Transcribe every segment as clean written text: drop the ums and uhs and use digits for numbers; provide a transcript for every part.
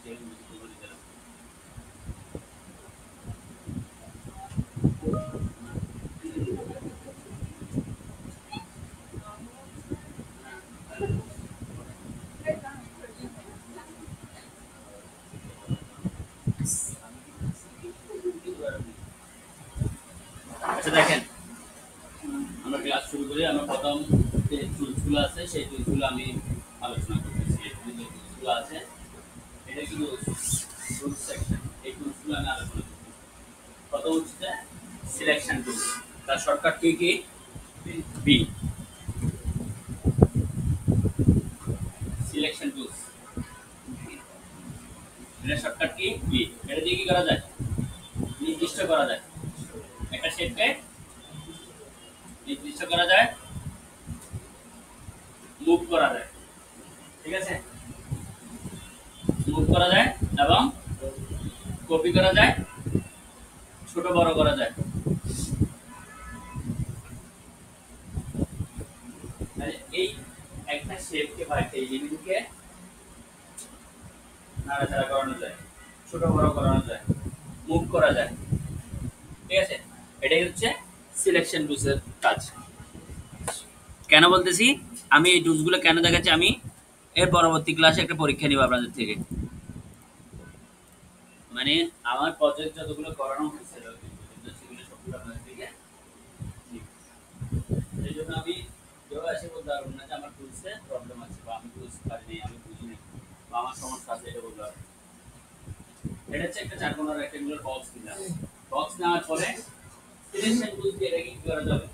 আচ্ছা দেখেন, আমরা ক্লাস শুরু করি। আমরা প্রথম যে টুলসগুলো আছে সেই টুলসগুলো আমি আলোচনা করতেছি। এখানে যে টুলসগুলো আছে এটা কিন্তু টুলস সেকশন, এই টুলসগুলো আমি আলোচনা করতেছি। প্রথম হচ্ছে সিলেকশন টুলস, তার shortcut key? B. Selection tools এটা শর্টকাট কি? বি। এটা দিয়ে কি করা যায়? নির্দিষ্ট করা যায়, একটা শেপকে নির্দিষ্ট করা যায়, মুভ করা যায়, ঠিক আছে? মুভ করা যায় এবং কপি করা যায়, ছোট বড় করা যায়। তাহলে এই একটা শেপকে বা একটা এলিমেন্টকে নাড়াচাড়া করানো যায়, ছোট বড় করানো যায়, মুভ করা যায়, ঠিক আছে? এটাই হচ্ছে সিলেকশন টুলসের কাজ। কেন বলতেছি, আমি এই টুলসগুলো কেন দেখাচ্ছি, আমি এর পরবর্তী ক্লাসে একটা পরীক্ষা নিব আপনাদের থেকে। মানে আমার প্রজেক্ট যতগুলো করানো হয়েছিল সেগুলো সবগুলো আপনাদের থেকে নিব। এই জন্য আমি কেউ এসে বলতে পারবো না যে আমার টুলসে প্রবলেম আছে বা আমি টুলস পারিনি, আমি বুঝিনি বা আমার সমস্যা আছে, এটা বলতে পারবো। এটা হচ্ছে একটা 4 কোণার রেক্ট্যাঙ্গুলার বক্স দিলাম। বক্স নেওয়ার পরে সিলেকশন টুলস দিয়ে এটাকে কি করা যাবে?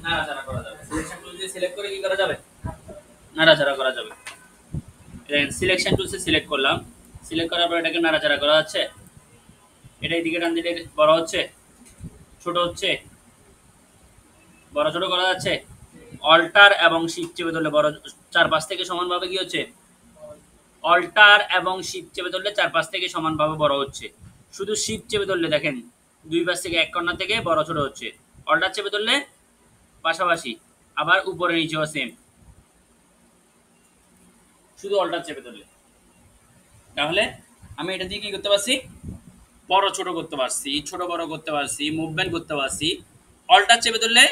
নাড়াচাড়া করা যাবে। সিলেকশন টুলস দিয়ে সিলেক্ট করে কি করা যাবে? নাড়াচাড়া করা যাবে। দেখেন সিলেকশন টুলসে সিলেক্ট করলাম, সিলেক্ট করার পর এটাকে নাড়াচাড়া করা যাচ্ছে। এটা এদিকে টান দিলে বড় হচ্ছে, ছোট হচ্ছে, বড় ছোট করা যাচ্ছে। অল্টার এবং শিফট চেপে ধরলে বড়, চারপাশ থেকে সমানভাবে কি হচ্ছে? অল্টার এবং শিফট চেপে ধরলে চারপাশ থেকে সমানভাবে বড় হচ্ছে। শুধু শিফট চেপে ধরলে দেখেন দুই পাশ থেকে এক কর্নার থেকে বড় ছোট হচ্ছে। অল্টার চেপে ধরলে পাশাপাশি, আবার উপরে নিচেও সেম, শুধু অল্টার চেপে ধরলে। তাহলে আমি এটা দিয়ে কি করতে পারছি? বড় ছোট করতে পারছি, ছোট বড় করতে পারছি, মুভমেন্ট করতে পারছি। অল্টার চেপে ধরলে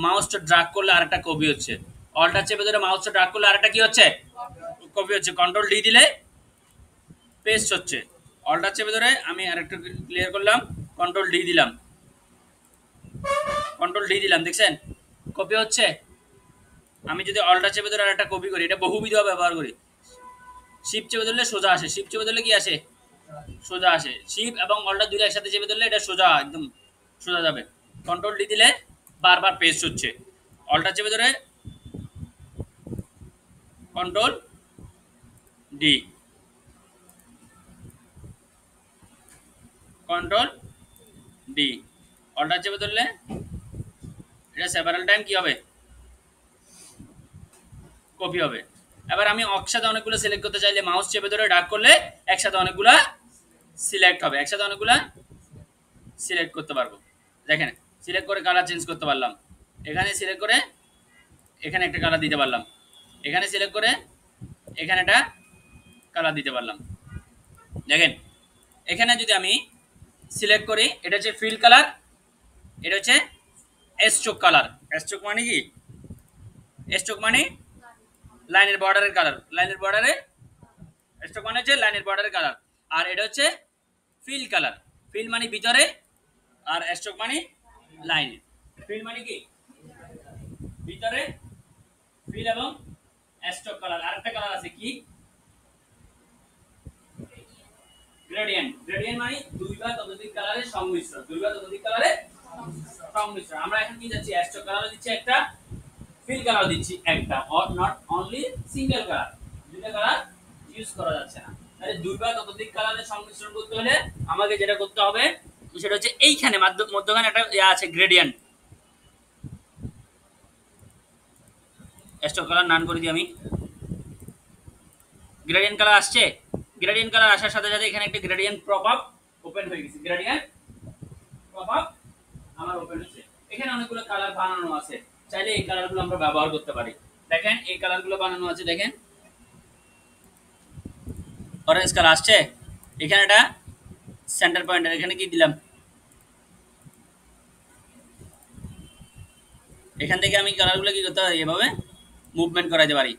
মাউসটা ড্রাগ করলে আরেকটা কপি হচ্ছে, অল্টার চেপে ধরে মাউসটা ড্রাগ করলে আরেকটা কি হচ্ছে? কপি হচ্ছে। কন্ট্রোল ডি দিলে পেস্ট হচ্ছে। অল্টার চেপে ধরে আমি আরেকটা ক্লিয়ার করলাম, কন্ট্রোল ডি দিলাম, কন্ট্রোল ডি দিলাম, দেখছেন কপি হচ্ছে। আমি যদি অল্টার চেপে ধরে আরেকটা কপি করি, এটা বহুবিধ ব্যবহার করি। শিপ চেপে ধরলে সোজা আসে, শিপ চেপে ধরলে কি আসে? সোজা আসে। শিপ এবং অল্টার দুটো একসাথে চেপে ধরলে এটা সোজা, একদম সোজা যাবে। কন্ট্রোল ডি দিলে বারবার পেস্ট হচ্ছে। অল্টার চেপে ধরে control D, control D, alt চেপে ধরলে এটা সেভারাল টাইম কি হবে? কপি হবে। এবার আমি একসাথে অনেকগুলো সিলেক্ট করতে চাইলে মাউস চেপে ধরে ডাক করলে একসাথে অনেকগুলা সিলেক্ট হবে, একসাথে অনেকগুলা সিলেক্ট করতে পারবো। দেখেন সিলেক্ট করে কালার চেঞ্জ করতে পারলাম, এখানে সিলেক্ট করে এখানে একটা কালার দিতে পারলাম, এখানে সিলেক্ট করে এখানে একটা কালার দিতে পারলাম। দেখেন এখানে যদি আমি সিলেক্ট করি, এটা হচ্ছে ফিল কালার, এটা হচ্ছে স্ট্রোক কালার। স্ট্রোক মানে কি? স্ট্রোক মানে লাইনের বর্ডারের কালার, লাইনের বর্ডারে স্ট্রোক মানে হচ্ছে লাইনের বর্ডারের কালার। আর এটা হচ্ছে ফিল কালার, ফিল মানে ভিতরে, আর স্ট্রোক মানে লাইনে। ফিল মানে কি? ভিতরে, ফিল এবং স্ট্রোক কালার। আরেকটা কালার আছে কি? গ্রেডিয়েন্ট। গ্রেডিয়েন্ট মানে দুই বা ততোধিক কালারের সংমিশ্রণ, দুই বা ততোধিক কালারের সংমিশ্রণ। আমরা এখন কি যাচ্ছি? স্ট্রোক কালার দিচ্ছি একটা, ফিল কালার দিচ্ছি একটা, or not only single colour, দুইটা কালার ইউজ করা যাচ্ছে না। তাহলে দুই বা ততোধিক কালারের সংমিশ্রণ করতে হলে আমাকে যেটা করতে হবে সেটা হচ্ছে এইখানে মধ্যখানে একটা আছে গ্রেডিয়েন্ট। স্ট্রোক কালার নান করে দিই আমি। গ্রেডিয়েন্ট কালার আসছে, গ্রেডিয়েন্ট কালার আসার সাথে সাথে এখানে একটা গ্রেডিয়েন্ট প্রপ আপ ওপেন হয়ে গেছে, গ্রেডিয়েন্ট প্রপ আপ আমার ওপেন হচ্ছে। এখানে অনেকগুলো কালার বানানো আছে, চাইলে এই কালারগুলো আমরা ব্যবহার করতে পারি। দেখেন এই কালারগুলো বানানো আছে, দেখেন অরেঞ্জ কালার আসছে। এখানে এটা সেন্টার পয়েন্ট, এখানে কি দিলাম, এখান থেকে আমি কালারগুলো কি করতে পারি, এভাবে মুভমেন্ট করাতে পারি।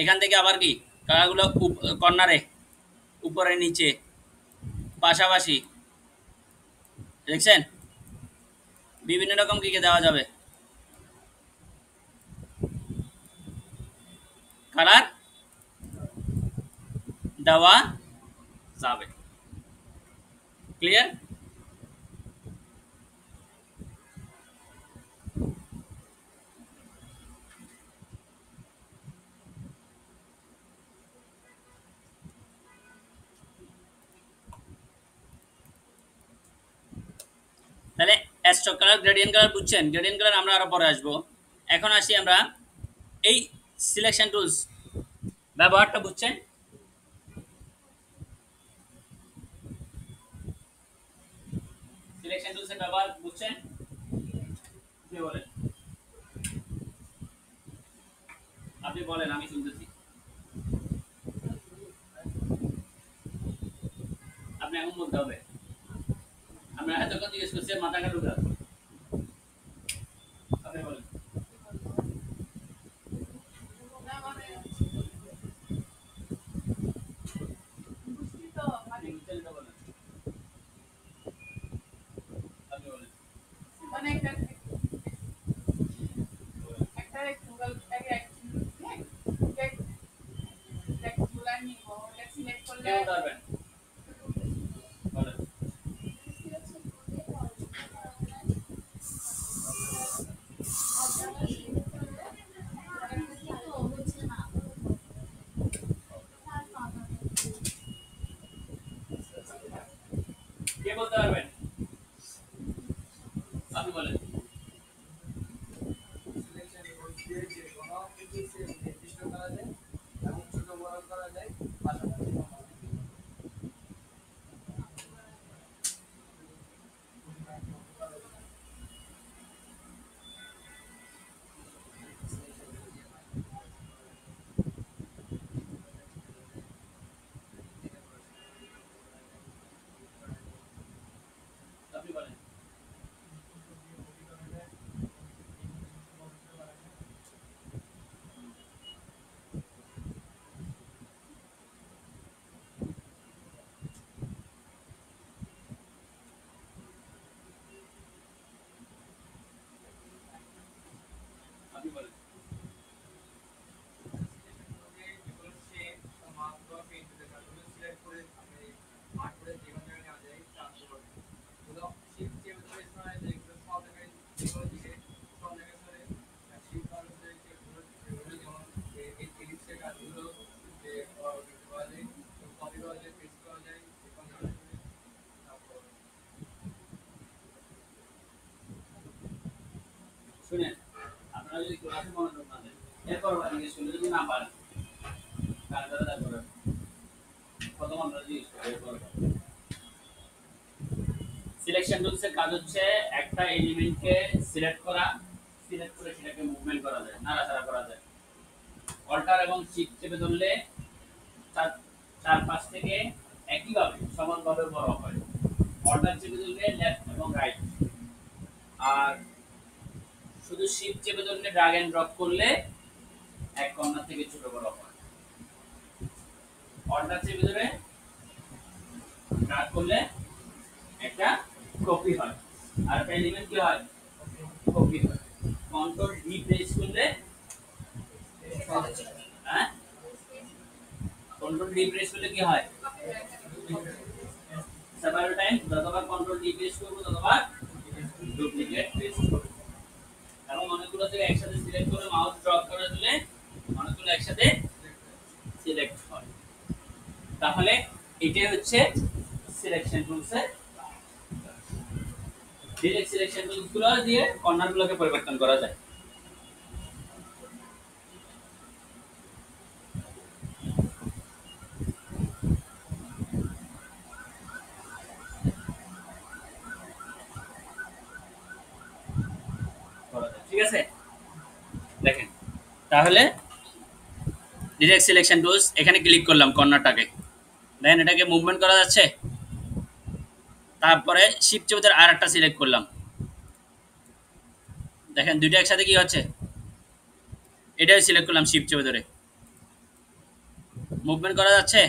এখান থেকে আবার কি কালারগুলো কর্নারে, উপরে নিচে, পাশাপাশি, দেখছেন বিভিন্ন রকম কি কি দেওয়া যাবে, কালার দেওয়া যাবে। ক্লিয়ার? তাহলে স্ট্রোক কালার, গ্রেডিয়েন্ট কালার বুঝছেন। গ্রেডিয়েন্ট কালার আমরা আরো পরে আসবো। এখন আসি আমরা এই সিলেকশন টুলস ব্যবহারটা বুঝছেন। সিলেকশন টুলস এর ব্যবহার বুঝছেন, কি বলেন? আপনি বলেন, আমি শুনতেছি। আপনি এখন বলতে হবে, আমরা এতক্ষণ জিজ্ঞেস করছি মাথা কাটুকা, আপনি বলেন। আপনি বিস্তারিত বলেন, আপনি বলেন। মানে একটা গুগল আগে গুলা নিব, ওটা সিলেক্ট করলে কেমন পারবেন বলেন। কে বলতে পারবেন, আপনি বলেন। আপনি বলেন। আপনি বলেন। শুনেন, আপনারা যদি ক্লাসে মনোযোগ না দেন, এরপর জিজ্ঞেস করলে যদি না পারেন, তাহলে তারা করেন প্রথম আমরা জিজ্ঞেস করি, এরপর সিলেকশন টুলস এর কাজ হচ্ছে একটা এলিমেন্টকে সিলেক্ট করা, সিলেক্ট করে সেটাকে মুভমেন্ট করা যায়, নাড়াচাড়া করা যায়। অল্টার এবং শিফট চেপে ধরলে চার চার পাশ থেকে একইভাবে সমানভাবে বড় হয়। অল্টার চেপে ধরলে লেফট এবং রাইট, আর শুধু শিফট চেপে ধরলে ড্র্যাগ এন্ড ড্রপ করলে এক কর্নার থেকে ছোট বড় হয়। অল্টার চেপে ধরে ড্র্যাগ করলে একটা কপি হয়, আর একটা এলিমেন্ট কি হয়, কপি হয়। কন্ট্রোল ডি প্রেস করলে, হ্যাঁ কন্ট্রোল ডি প্রেস করলে কি হয়, সেভারাল টাইম যতবার কন্ট্রোল ডি প্রেস করব ততবার ডুপ্লিকেট প্রেস করব। এবং অনেকগুলো থেকে একসাথে সিলেক্ট করে মাউস ড্রপ করে দিলে অনেকগুলো একসাথে সিলেক্ট হয়। তাহলে এটাই হচ্ছে সিলেকশন টুলস এর। ডিরেক্ট সিলেকশন টুলস গুলো দিয়ে কর্নার গুলোকে পরিবর্তন করা যায়। ঠিক আছে, দেখেন তাহলে ডিরেক্ট সিলেকশন টুলস, এখানে ক্লিক করলাম কর্নারটাকে, দেন এটাকে মুভমেন্ট করা যাচ্ছে। তারপরে শিফট চেপে আর একটা সিলেক্ট করলাম, দেখেন দুইটা একসাথে কি হচ্ছে, এটাই সিলেক্ট করলাম শিফট চেপে ধরে, মুভমেন্ট করা যাচ্ছে।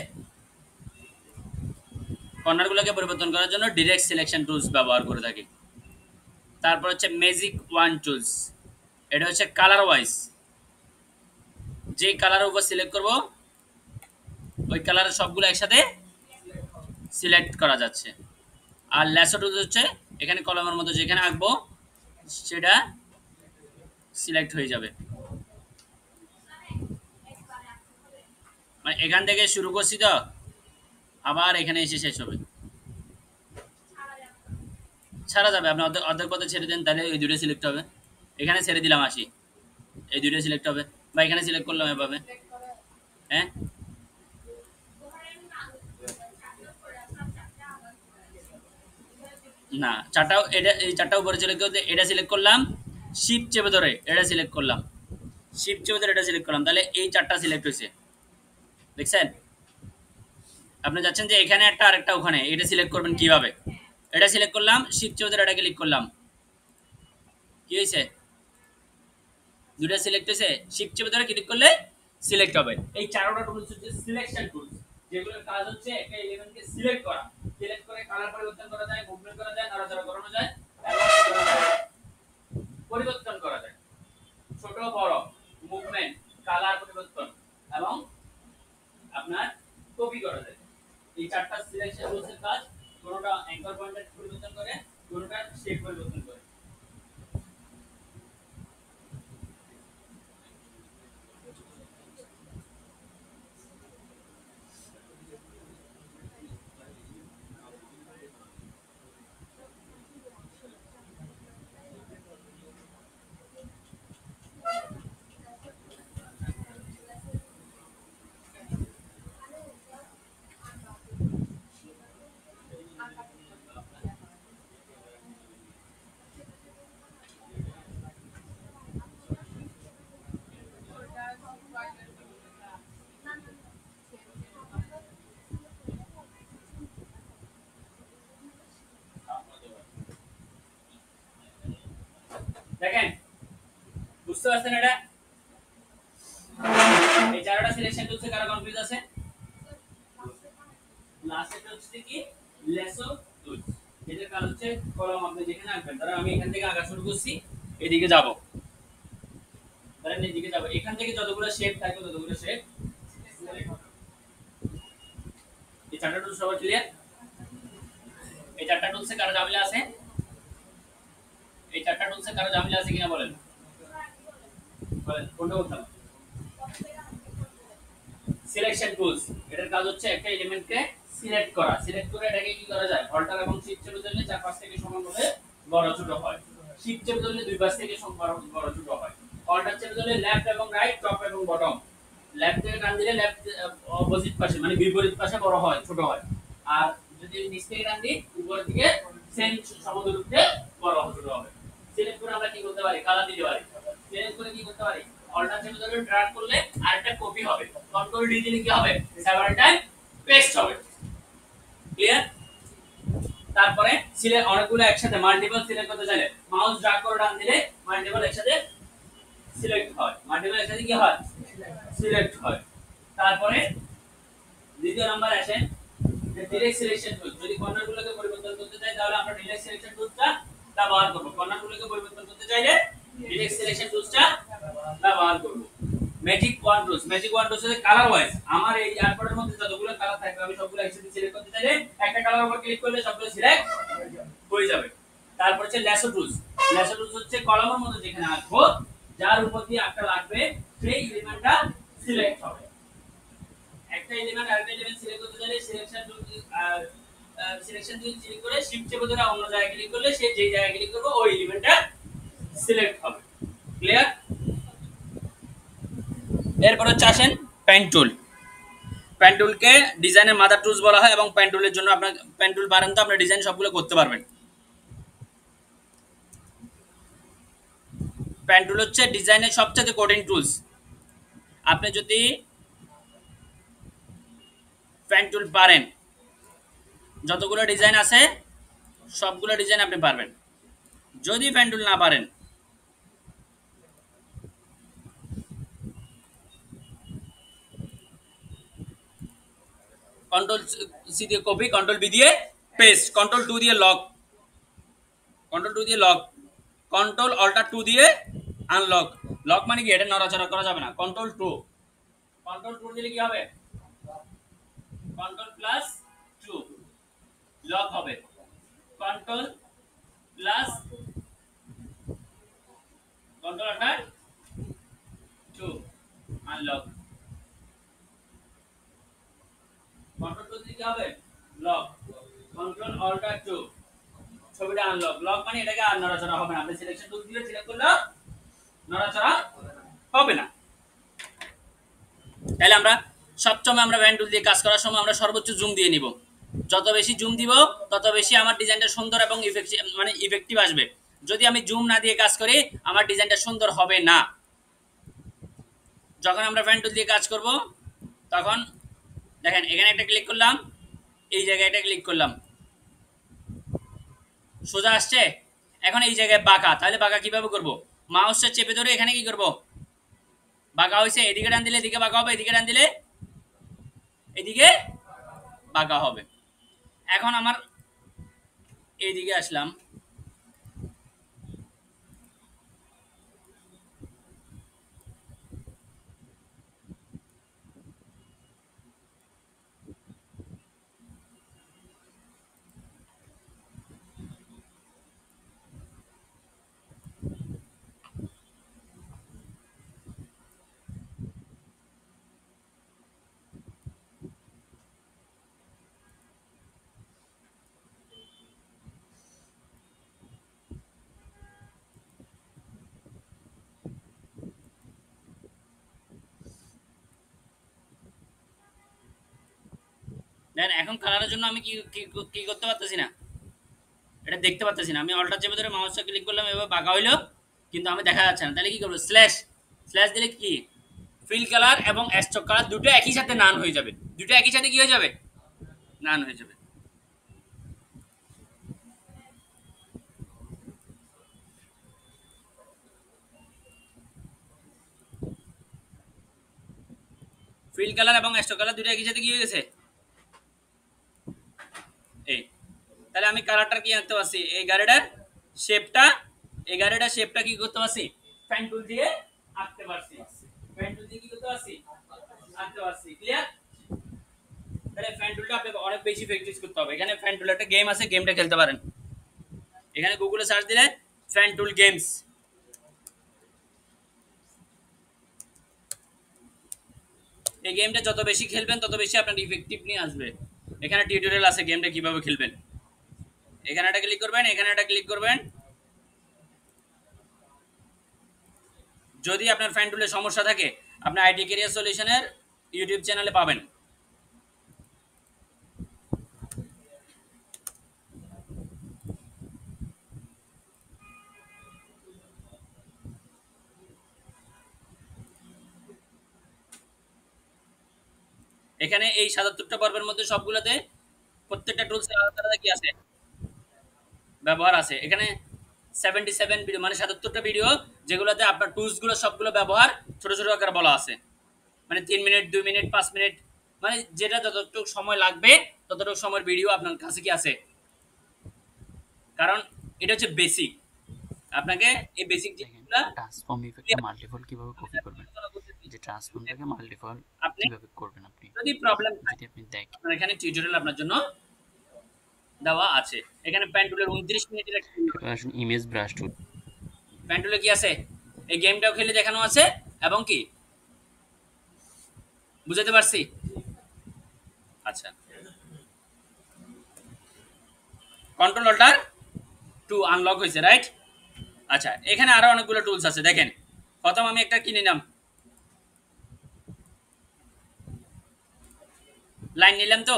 কর্নারগুলোকে পরিবর্তন করার জন্য ডিরেক্ট সিলেকশন টুলস ব্যবহার করে থাকি। তারপর হচ্ছে ম্যাজিক ওয়ান টুলস, এটা হচ্ছে কালার ওয়াইজ, যে কালারের উপর সিলেক্ট করব ওই কালারের সবগুলো একসাথে সিলেক্ট করা যাচ্ছে। আর ল্যাসো টুলস হচ্ছে এখানে কলমের মতো যেখানে আঁকবো সেটা সিলেক্ট হয়ে যাবে। মানে এখান থেকে শুরু করছি তো আবার এখানে এসে শেষ হবে, ছাড়া যাবে। আপনি অর্ধেক অর্ধেক পথে ছেড়ে দেন, তাহলে এই দুটো সিলেক্ট হবে। এখানে ছেড়ে দিলাম আসি, এই দুটো সিলেক্ট হবে, বা এখানে সিলেক্ট করলাম এভাবে। সিলেক্ট করে হ্যাঁ, না চারটাও, এটা এই চারটা উপরে সিলেক্ট করতে এটা সিলেক্ট করলাম, শিফট চেপে ধরে এটা সিলেক্ট করলাম, শিফট চেপে ধরে এটা সিলেক্ট করলাম, তাহলে এই চারটা সিলেক্ট হয়েছে, দেখছেন? আপনি যাচ্ছেন যে এখানে একটা আরেকটা ওখানে, এটা সিলেক্ট করবেন কিভাবে? এটা সিলেক্ট করলাম, শিফট চেপে ধরে এটা ক্লিক করলাম, কি হয়েছে? দুটো সিলেক্ট হয়েছে, শিফট চেপে ধরে ক্লিক করলে সিলেক্ট হবে। এই চারটা টুলস হচ্ছে সিলেকশন টুলস, যেগুলোর কাজ হচ্ছে একটা এলিমেন্টকে সিলেক্ট করা, সিলেক্ট করে কালার পরিবর্তন করা যায়, মুভমেন্ট করা যায়, নড়াচড়া করানো যায় এবং পরিবর্তন করা যায়, ছোট বড় মুভমেন্ট, কালার পরিবর্তন এবং আপনার কপি করা যায়। এই চারটা সিলেকশন টুলসের কাজ, কোনটা অ্যাঙ্কর পয়েন্টার পরিবর্তন করে, কোনটা শেপ পরিবর্তন করে। ওটা সুপারভাইজার করবে না। দেখেন, বুঝতে পারছেন এটা? এই চারটা সিলেকশন টুলসে কারা কনফিউজ আছে? লাস্টেরটা হচ্ছে কি লেসো টুলস, এটার কাজ হচ্ছে কলম আপনি যেখানে আঁকবেন, ধরো আমি এখান থেকে আঁকা শুরু করছি, এদিকে যাব, ধরেন এদিকে যাব, এখান থেকে যতগুলো শেপ থাকবে ততগুলো শেপ। এই চারটা টুলস সবার ক্লিয়ার? এই চারটা টুলসে কারো ঝামেলা আছে? এই চারটা টুলসে কারো ঝামেলা আছে কিনা বলেন, বলেন কোনটা বলতাম? সিলেকশন টুলস, এটার কাজ হচ্ছে একটা এলিমেন্টকে সিলেক্ট করা, সিলেক্ট করে এটাকে কি করা যায়, অল্টার এবং শিফট চেপে ধরলে চার পাশ থেকে সমানভাবে বড় ছোট হয়, শিফট চেপে ধরলে দুই পাশ থেকে সমান বড় ছোট হয়, অল্টার চেপে ধরলে লেফট এবং রাইট, টপ এবং বটম, লেফট থেকে টান দিলে লেফট অপোজিট পাশে মানে বিপরীত পাশে বড় হয় ছোট হয়, আর যদি নিচ থেকে টান দিই উপরের দিকে সেম সমদূরত্বে বড় ছোট হবে। সিলেক্ট করে আমরা কি করতে পারি, কালার দিতে পারি, সিলেক্ট করে কি করতে পারি, অল্টার চেপে ধরে ড্র্যাগ করলে আরেকটা কপি হবে, কন্ট্রোল ডি দিলে কি হবে, সেভারাল টাইম পেস্ট হবে। ক্লিয়ার? তারপরে সিলেক্ট অনেকগুলো একসাথে মাল্টিপল সিলেক্ট করতে চাইলে মাউস ড্র্যাগ করে টান দিলে মাল্টিপল একসাথে সিলেক্ট হয়, মাল্টিপল একসাথে কি হয়, সিলেক্ট হয়। তারপরে দ্বিতীয় নাম্বার আসে যে ডিরেক্ট সিলেকশন টুল, যদি কর্নারগুলোকে পরিবর্তন করতে চাই তাহলে আমরা ডিরেক্ট সিলেকশন টুলটা ব্যবহার করব, কর্নারগুলোকে পরিবর্তন করতে চাইলে ডিরেক্ট সিলেকশন টুলটা ব্যবহার করব। Magic one tools, magic one tools হচ্ছে কালার ওয়াইজ, আমার এই এয়ারপোর্টের মধ্যে যতগুলো কালার থাকবে আমি সবগুলো একসাথে সিলেক্ট করতে চাইলে একটা কালার উপর ক্লিক করলে সবগুলো সিলেক্ট হয়ে যাবে। তারপর হচ্ছে ল্যাসো টুলস, ল্যাসো টুলস হচ্ছে কলমের মধ্যে যেখানে আঁকবো যার উপর দিয়ে আঁকটা লাগবে সেই এলিমেন্টটা সিলেক্ট হবে। একটা এলিমেন্ট আরেকটা এলিমেন্ট সিলেক্ট করতে চাইলে selection tool selection tool click করে শিফট চেপে ধরে অন্য জায়গায় ক্লিক করলে সে যেই জায়গায় ক্লিক করবে ওই এলিমেন্টটা সিলেক্ট হবে। ক্লিয়ার? এরপর হচ্ছে আসেন পেন টুল, পেন টুলকে ডিজাইনের মাদার টুলস বলা হয় এবং পেন টুলের জন্য আপনার পেন টুল পারেন তো আপনি ডিজাইন সবগুলো করতে পারবেন। পেন টুল হচ্ছে ডিজাইনের সবচেয়ে কঠিন টুলস। আপনি যদি ফ্যান টুল পারেন, যতগুলো ডিজাইন আছে সবগুলো ডিজাইন আপনি পারবেন। যদি ফ্যান টুল না পারেন, কন্ট্রোল সি দিয়ে কপি, কন্ট্রোল বি দিয়ে পেস্ট, কন্ট্রোল 2 দিয়ে লক, কন্ট্রোল 2 দিয়ে লক, কন্ট্রোল অল্টার 2 দিয়ে আনলক। লক মানে কি, এটা নড়াচড়া করা যাবে না। কন্ট্রোল 2, কন্ট্রোল 2 দিলে কি হবে, কন্ট্রোল প্লাস 2 লক হবে, control plus control alt 2 unlock, control 2 দিলে কি হবে, লক, কন্ট্রোল অল্টার 2 ছবিটা আনলক। লক মানে এটাকে আর নড়াচড়া হবে না, আপনি সিলেকশন টুল দিয়ে সিলেক্ট করলে নড়াচড়া হবে না। তাহলে আমরা সবসময় আমরা ফ্যান টুল দিয়ে কাজ করার সময় আমরা সর্বোচ্চ জুম দিয়ে নিব। যত বেশি জুম দিব তত বেশি আমার ডিজাইনটা সুন্দর এবং ইফেক্টিভ আসবে। যদি আমি জুম না দিয়ে কাজ করি আমার ডিজাইনটা সুন্দর হবে না। যখন আমরা ফ্যান টুল দিয়ে কাজ করব তখন দেখেন এখানে একটা ক্লিক করলাম, এই জায়গায় একটা ক্লিক করলাম, সোজা আসছে। এখন এই জায়গায় বাঁকা, তাহলে বাঁকা কিভাবে করব, মাউসটা চেপে ধরে এখানে কি করব, বাঁকা হয়েছে, এদিকে টান দিলে এদিকে বাঁকা হবে, এদিকে টান দিলে এদিকে বাঁকা হবে। এখন আমার এইদিকে আসলাম, দেখেন এখন কালারের জন্য আমি কি কি করতে পারতেছি না, এটা দেখতে পারতেছি না। আমি অল্টার চেপে ধরে মাউসটা ক্লিক করলাম, এভাবে বাঁকা হইলো কিন্তু আমি দেখা যাচ্ছে না। তাহলে কি করবো, স্ল্যাশ, স্ল্যাশ দিলে কি ফিল কালার এবং স্ট্রোক কালার দুটো একই সাথে নান হয়ে যাবে, দুটো একই সাথে কি হয়ে যাবে, নান হয়ে যাবে। ফিল কালার এবং স্ট্রোক কালার দুটো একই সাথে কি হয়ে গেছে, এই। তাহলে আমি কালারটা কি আনতে পারছি, এই গাড়িটার শেপটা, এই গাড়িটার শেপটা কি করতে পারছি, ফ্যান টুল দিয়ে আঁকতে পারছি, ফ্যান টুল দিয়ে কি করতে পারছি, আঁকতে পারছি। ক্লিয়ার? তাহলে ফ্যান টুলটা আপনাকে অনেক বেশি প্র্যাকটিস করতে হবে। এখানে ফ্যান টুল একটা গেম আছে, গেমটা খেলতে পারেন। এখানে গুগলে সার্চ দিলে ফ্যান টুল গেমস, এই গেমটা যত বেশি খেলবেন তত বেশি আপনার ইফেক্টিভলি আসবে। এখানে টিউটোরিয়াল আছে গেমটা কিভাবে খেলবেন। এখানে একটা ক্লিক করবেন, এখানে একটা ক্লিক করবেন। যদি আপনার ফ্যান টুলের সমস্যা থাকে আপনি আইটি ক্যারিয়ার সলিউশনের ইউটিউব চ্যানেলে পাবেন। এখানে এই ৭৭টা পর্বের মধ্যে সবগুলোতে প্রত্যেকটা টুলস আলাদা কি আছে, ব্যবহার আছে। এখানে 77 ভিডিও মানে ৭৭টা ভিডিও যেগুলোতে আপনার টুলস গুলো সবগুলো ব্যবহার ছোট ছোট আকারে বলা আছে। মানে 3 মিনিট, 2 মিনিট, 5 মিনিট, মানে যেটা যতটুকু সময় লাগবে ততটুকু সময়ের ভিডিও আপনার কাছে কি আছে। কারণ এটা হচ্ছে বেসিক, আপনাকে এই বেসিক জিনিসগুলো ট্রান্সফর্ম ইফেক্টটা মাল্টিফল কিভাবে কপি করবেন, যে ট্রান্সফর্মটাকে মাল্টিফল আপনি কিভাবে করবেন আপনি যদি প্রবলেম যদি আপনি দেখেন আপনার এখানে টিউটোরিয়াল আপনার জন্য দেওয়া আছে। এখানে প্যান টুলের 29 মিনিটের একটা আসুন ইমেজ ব্রাশ টুল, প্যান টুলে কি আছে, এই গেমটাও খেলে দেখানো আছে এবং কি বুঝাতে পারছি। আচ্ছা, কন্ট্রোল অল্টার 2 আনলক হয়েছে, রাইট? আচ্ছা, এখানে আরো অনেকগুলো টুলস আছে। দেখেন প্রথম আমি একটা কিনে নিলাম, লাইন নিলাম, তো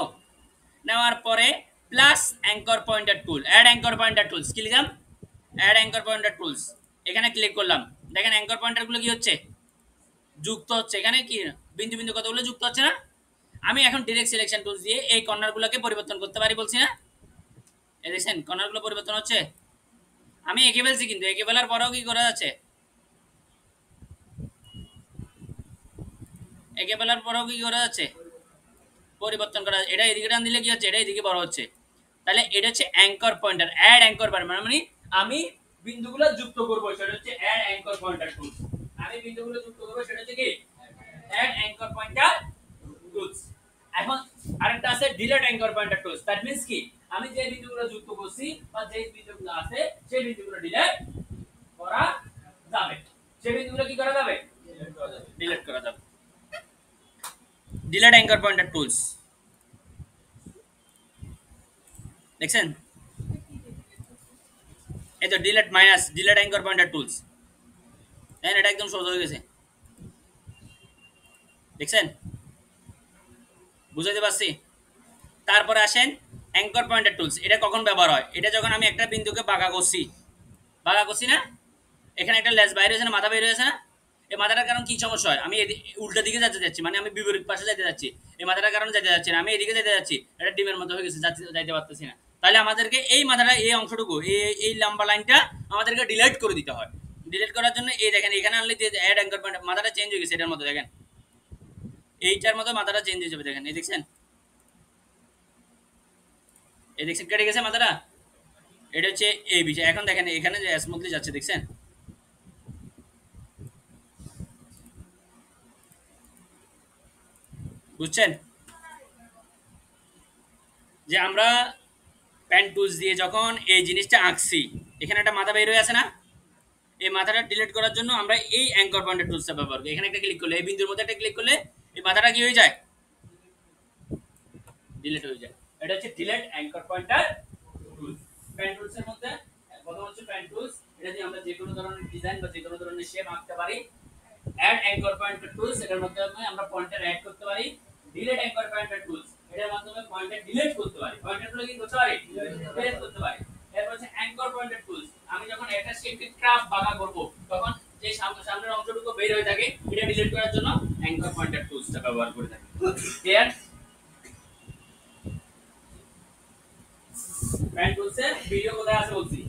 নেওয়ার পরে প্লাস অ্যাঙ্কর পয়েন্টার টুল, অ্যাড অ্যাঙ্কর পয়েন্টার টুলস, কি লিখলাম, অ্যাড অ্যাঙ্কর পয়েন্টার টুলস। এখানে ক্লিক করলাম, দেখেন অ্যাঙ্কর পয়েন্টার গুলো কি হচ্ছে, যুক্ত হচ্ছে। এখানে কি বিন্দু বিন্দু কতগুলো যুক্ত হচ্ছে না। আমি এখন ডিরেক্ট সিলেকশন টুলস দিয়ে এই কর্নারগুলোকে পরিবর্তন করতে পারি বলছি না, এই দেখছেন কর্নারগুলো পরিবর্তন হচ্ছে। আমি এঁকে ফেলছি, কিন্তু এঁকে ফেলার পরেও কি করা যাচ্ছে, এঁকে ফেলার পরেও কি করা যাচ্ছে, পরিবর্তন করা। এটা এদিকে টান দিলে কি হচ্ছে, এটা এদিকে বড় হচ্ছে। তাহলে এটা হচ্ছে anchor pointer, add anchor pointer, মানে আমি বিন্দুগুলো যুক্ত করব, সেটা হচ্ছে অ্যাড অ্যাঙ্কর পয়েন্টার টুলস। আমি বিন্দুগুলো যুক্ত করব, সেটা হচ্ছে কি অ্যাড অ্যাঙ্কর পয়েন্টার টুলস। এখন আরেকটা আছে delete anchor pointer tools. That means কি, আমি যে বিন্দুগুলো যুক্ত করছি বা যে বিন্দুগুলো আছে সেই বিন্দুগুলো ডিলিট করা যাবে, সেই বিন্দুগুলো কি করা যাবে, ডিলিট করা যাবে। ডিলিট অ্যাঙ্কর পয়েন্টার টুলস দেখছেন, এই তো delete minus delete anchor pointer tools. দেখেন এটা একদম সহজ হয়ে গেছে, দেখছেন, বুঝাইতে পারছি। তারপরে আসেন অ্যাঙ্কর পয়েন্টার টুলস। এটা কখন ব্যবহার হয়, এটা যখন আমি একটা বিন্দুকে বাঁকা করছি না, এখানে একটা লেজ বাইরে হয়েছে না, মাথা বের হয়েছে না, এই মাথাটার কারণ কি সমস্যা হয়, আমি উল্টা দিকে যেতে যাচ্ছি, মানে আমি বিপরীত পাশে যেতে যাচ্ছি, এই মাথাটার কারণে যেতে যাচ্ছি না, আমি এদিকে যেতে যাচ্ছি, এটা ডিমের মতো হয়ে গেছে, যাইতে পারতেছি না। তাহলে আমাদেরকে এই মাথাটা, এই অংশটুকু, এই লম্বা লাইনটা আমাদেরকে ডিলিট করে দিতে হয়। ডিলিট করার জন্য এই দেখেন এখানে আনলে অ্যাড অ্যাঙ্কর পয়েন্ট, মাথাটা চেঞ্জ হয়ে গেছে, এটার মতো দেখেন, এইটার মতো মাথাটা চেঞ্জ হয়ে যাবে, দেখেন এই দেখছেন, এই দেখছেন কেটে গেছে মাথাটা। এটা হচ্ছে এই বিষয়। এখন দেখেন এখানে যে স্মুথলি যাচ্ছে, দেখছেন, বুঝছেন যে আমরা পেন টুলস দিয়ে যখন এই জিনিসটা আঁকছি, এখানে একটা মাথা বের হয়ে আছে না, এই মাথাটা ডিলিট করার জন্য আমরা এই অ্যাঙ্কর পয়েন্টার টুলসটা ব্যবহার করি। এখানে একটা ক্লিক করলে, এই বিন্দুর মধ্যে একটা ক্লিক করলে এই মাথাটা কি হয়ে যায়, ডিলিট হয়ে যায়। এটা হচ্ছে delete anchor pointer tools. Pen tools এর মধ্যে প্রথম হচ্ছে পেন টুলস, এটা দিয়ে আমরা যে কোনো ধরনের ডিজাইন বা যে কোনো ধরনের শেপ আঁকতে পারি। অ্যাড অ্যাঙ্কর পয়েন্টার টুলস, এটার মাধ্যমে আমরা পয়েন্টার অ্যাড করতে পারি। ডিলিট অ্যাঙ্কর পয়েন্টার টুলস, এটার মাধ্যমে পয়েন্টার ডিলিট করতে পারি, পয়েন্টারগুলো কি করতে পারি, ডিলিট করতে পারি। এরপর হচ্ছে অ্যাঙ্কর পয়েন্টার টুলস, আমি যখন একটা শেপকে ক্রাফ বাঁকা করব, তখন যে সামনের অংশটুকু বের হয়ে থাকে, এটা ডিলিট করার জন্য অ্যাঙ্কর পয়েন্টার টুলসটা ব্যবহার করে থাকি। ক্লিয়ার? পেন টুলসের ভিডিও কোথায় আছে বলছি,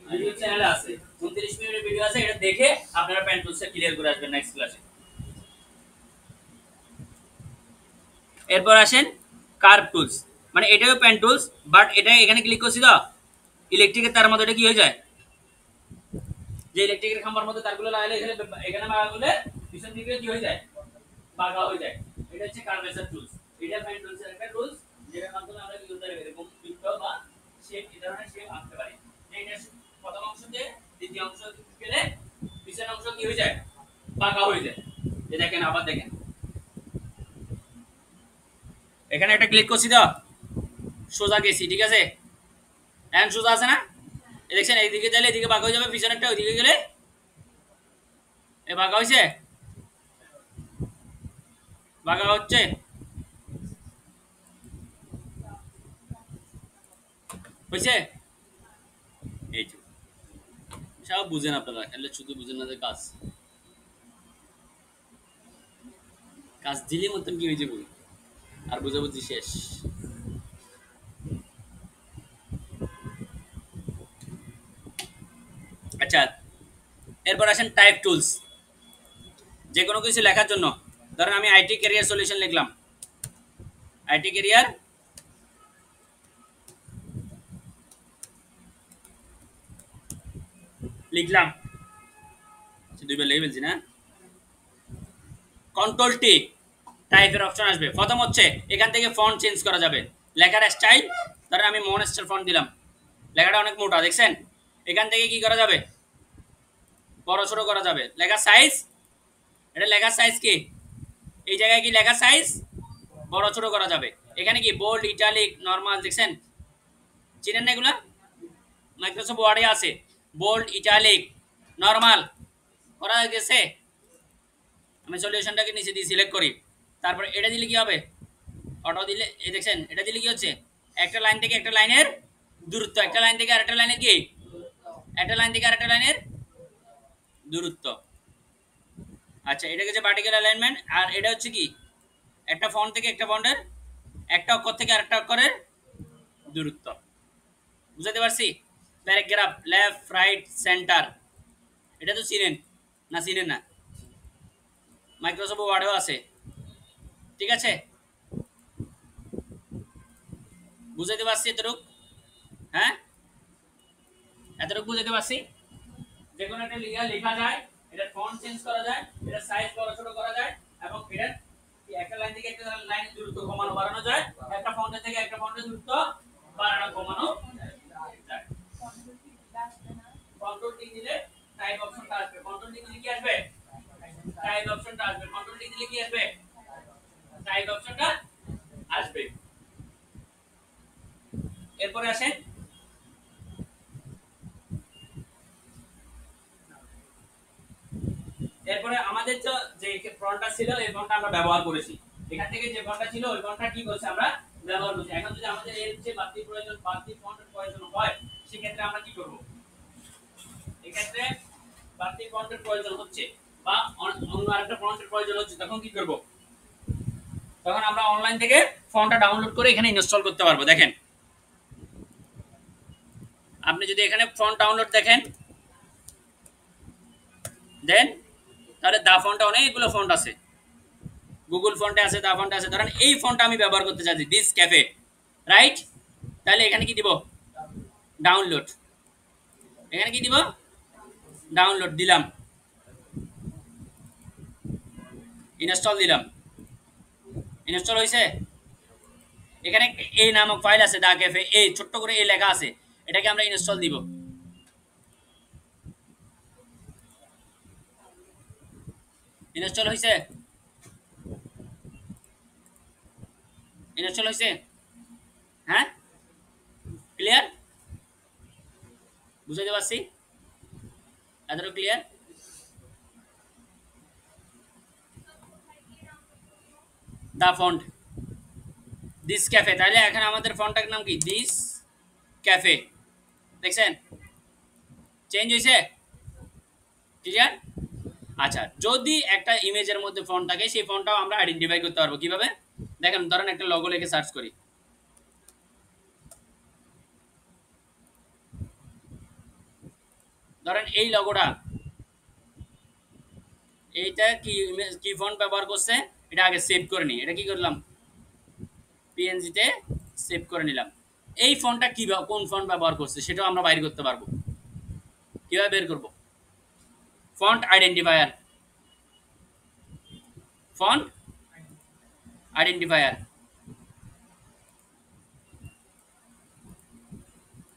ভিডিও চ্যানেলে আছে, 29 মিনিটের ভিডিও আছে, এটা দেখে আপনারা পেন টুলসটা ক্লিয়ার করে আসবেন নেক্সট ক্লাসে। এরপর আসেন কার্ভ টুলস, মানে এটাও পেন টুলস, বাট এটা এখানে ক্লিক করছি তো ইলেকট্রিকের তার মধ্যে এটা কি হয়ে যায়, যে ইলেকট্রিকের খাম্বার মধ্যে তারগুলো লাগালে এখানে বাঁকা করলে পিছন দিকে কি হয়ে যায়, বাঁকা হয়ে যায়। এটা হচ্ছে কার্ভেচার টুলস। এটা পেন টুলসের একটা টুলস, যেটার মাধ্যমে আমরা কি করতে পারি, এরকম বৃত্ত বা শেপ, এই ধরনের শেপ আঁকতে পারি। এটা প্রথম অংশ দিয়ে দ্বিতীয় অংশ গেলে পিছনের অংশ কি হয়ে যায়, বাঁকা হয়ে যায়। এই দেখেন, আবার দেখেন, এখানে একটা ক্লিক করছি তো সোজা গেছি, ঠিক আছে, এখন সোজা আছে না, এই দেখছেন, এইদিকে গেলে এদিকে বাঁকা হয়ে যাবে, পিছনেরটা ওইদিকে গেলে এ বাঁকা হয়েছে, বাঁকা হচ্ছে, হয়েছে, এই তো সব বুঝেন আপনারা, তাহলে শুধু বুঝেন না যে কাজ কাজ দিলে মতন কি হয়ে যাবে, আর বুঝাবুঝি শেষ। আচ্ছা, এরপর আসেন টাইপ টুলস। যে কোনো কিছু লেখার জন্য, ধরেন আমি আইটি ক্যারিয়ার সলিউশন লিখলাম, আইটি ক্যারিয়ার লিখলাম, দুইবার লিখে ফেলছি না, কন্ট্রোল টি, টাইপের অপশন আসবে। প্রথম হচ্ছে এখান থেকে ফন্ট চেঞ্জ করা যাবে, লেখার স্টাইল, ধরেন আমি মনস্টার ফন্ট দিলাম, লেখাটা অনেক মোটা, দেখছেন, এখান থেকে কি করা যাবে, বড় ছোট করা যাবে। লেখার সাইজ, এটা লেখার সাইজ কি, এই জায়গায় কি লেখার সাইজ বড় ছোট করা যাবে। এখানে কি বোল্ড, ইটালিক, নরমাল, দেখছেন, চিনেন না এগুলা, মাইক্রোসফট ওয়ার্ডে আছে, বোল্ড, ইটালিক, নরমাল করা গেছে। আমি সলিউশনটাকে নিচে দিয়ে সিলেক্ট করি, তারপর এটা দিলে কি হবে, অটো দিলে, এই দেখছেন, এটা দিলে কি হচ্ছে, একটা লাইন থেকে একটা লাইনের দূরত্ব, একটা লাইন থেকে আরেকটা লাইনের কি, একটা লাইন থেকে আরেকটা লাইনের দূরত্ব। আচ্ছা, এটা হচ্ছে ভার্টিক্যাল অ্যালাইনমেন্ট, আর এটা হচ্ছে কি একটা ফন্ট থেকে একটা ফন্টের একটা অক্ষর থেকে আরেকটা অক্ষরের দূরত্ব। বুঝাতে পারছি? প্যারাগ্রাফ, লেফট রাইট সেন্টার, এটা তো চিনেন না? চিনেন না? মাইক্রোসফট ওয়ার্ডেও আছে, ঠিক আছে? বুঝাইতে পারছি এতটুক? হ্যাঁ, এতটুক বুঝাইতে পারছি? যে কোনো একটা লেখা যায়, এটা ফন্ট চেঞ্জ করা যায়, এটা সাইজ বড় ছোট করা যায়, এবং এটা একটা লাইন থেকে একটা লাইনের দূরত্ব কমানো বাড়ানো যায়, একটা ফন্টের থেকে একটা ফন্টের দূরত্ব বাড়ানো কমানো যায়। কন্ট্রোল টি দিলে টাইপ অপশনটা আসবে, কন্ট্রোল টি দিলে কি আসবে? টাইপ অপশনটা আসবে, কন্ট্রোল টি দিলে কি আসবে? টাইপ অপশনটা আসবে। এরপরে আসেন এরপরে আমাদের যে ফন্টটা ছিল এই ফন্টটা আমরা ব্যবহার করেছি, এখান থেকে যে ফন্টটা ছিল ওই ফন্টটা কি করছে আমরা ব্যবহার করছি। এখন যদি আমাদের এর যে বাড়তি ফন্টের প্রয়োজন হয় সেক্ষেত্রে আমরা কি করব? এক্ষেত্রে বাড়তি ফন্টের প্রয়োজন হচ্ছে বা অন্য আরেকটা ফন্টের প্রয়োজন হচ্ছে, তখন কি করব? তখন আমরা অনলাইন থেকে ফন্টটা ডাউনলোড করে এখানে ইনস্টল করতে পারবো। দেখেন, আপনি যদি এখানে ফন্ট ডাউনলোড দেখেন দেন, তাহলে দা ফন্টে অনেকগুলো ফন্ট আছে, গুগল ফন্টে আছে, দা ফন্টে আছে। ধরেন এই ফন্টটা আমি ব্যবহার করতে চাচ্ছি, দিস ক্যাফে, রাইট? তাহলে এখানে কি দিব? ডাউনলোড। এখানে কি দিব? ডাউনলোড দিলাম, ইনস্টল দিলাম। ইনস্টল হয়েছে? এখানে এই নামক ফাইল আছে, দা ক্যাফে, এই ছোট্ট করে এই লেখা আছে, এটাকে আমরা ইনস্টল দিব। ইনস্টল হয়েছে? ইনস্টল হয়েছে? হ্যাঁ, ক্লিয়ার? বুঝাতে পারছি? এতটুকু clear? The font, this cafe, তাহলে এখানে আমাদের ফন্টটার নাম কি? This cafe. দেখছেন চেঞ্জ হয়েছে? ক্লিয়ার? আচ্ছা, যদি একটা ইমেজের মধ্যে ফন্ট থাকে সেই ফন্টটাও আমরা আইডেন্টিফাই করতে পারবো কিভাবে? দেখেন, ধরেন একটা লোগো লিখে সার্চ করি, ধরেন এই লোগোটা, এইটা কি ফন্ট ব্যবহার করছে এটা আগে সেভ করে নিই। এটা কি করলাম? পিএনজি তে সেভ করে নিলাম। এই ফন্টটা কোন ফন্ট ব্যবহার করছে সেটাও আমরা বাইর করতে পারবো। কিভাবে বের করব? Font identifier, font identifier,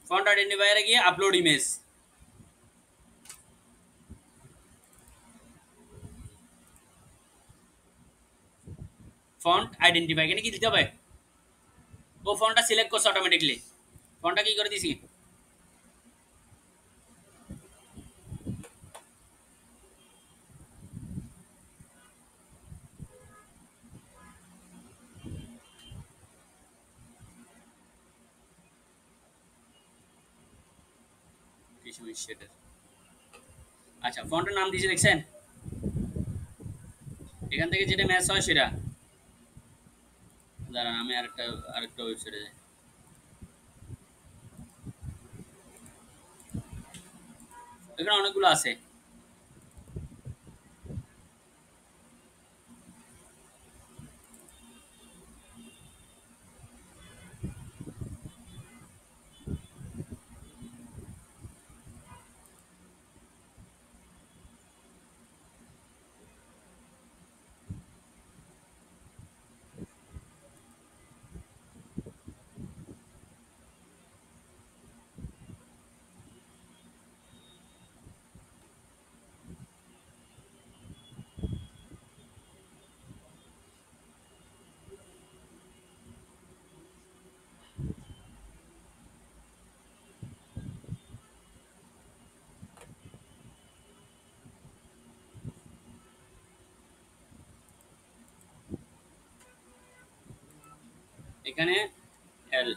font আইডেন্টিফায়ারে গিয়ে আপলোড ইমেজ, ফন্ট আইডেন্টিফাই, এখানে কি দিতে হবে? ও ফন্টটা সিলেক্ট করছে অটোমেটিকলি, ফন্টটা কি করে দিছি? আচ্ছা, ফন্টের নাম দিয়েছি, দেখছেন? এখান থেকে যেটা ম্যাচ হয় সেটা, দাঁড়ান আমি আরেকটা ওয়েবসাইটে যাই। এখানে অনেকগুলো আছে। এখানে এল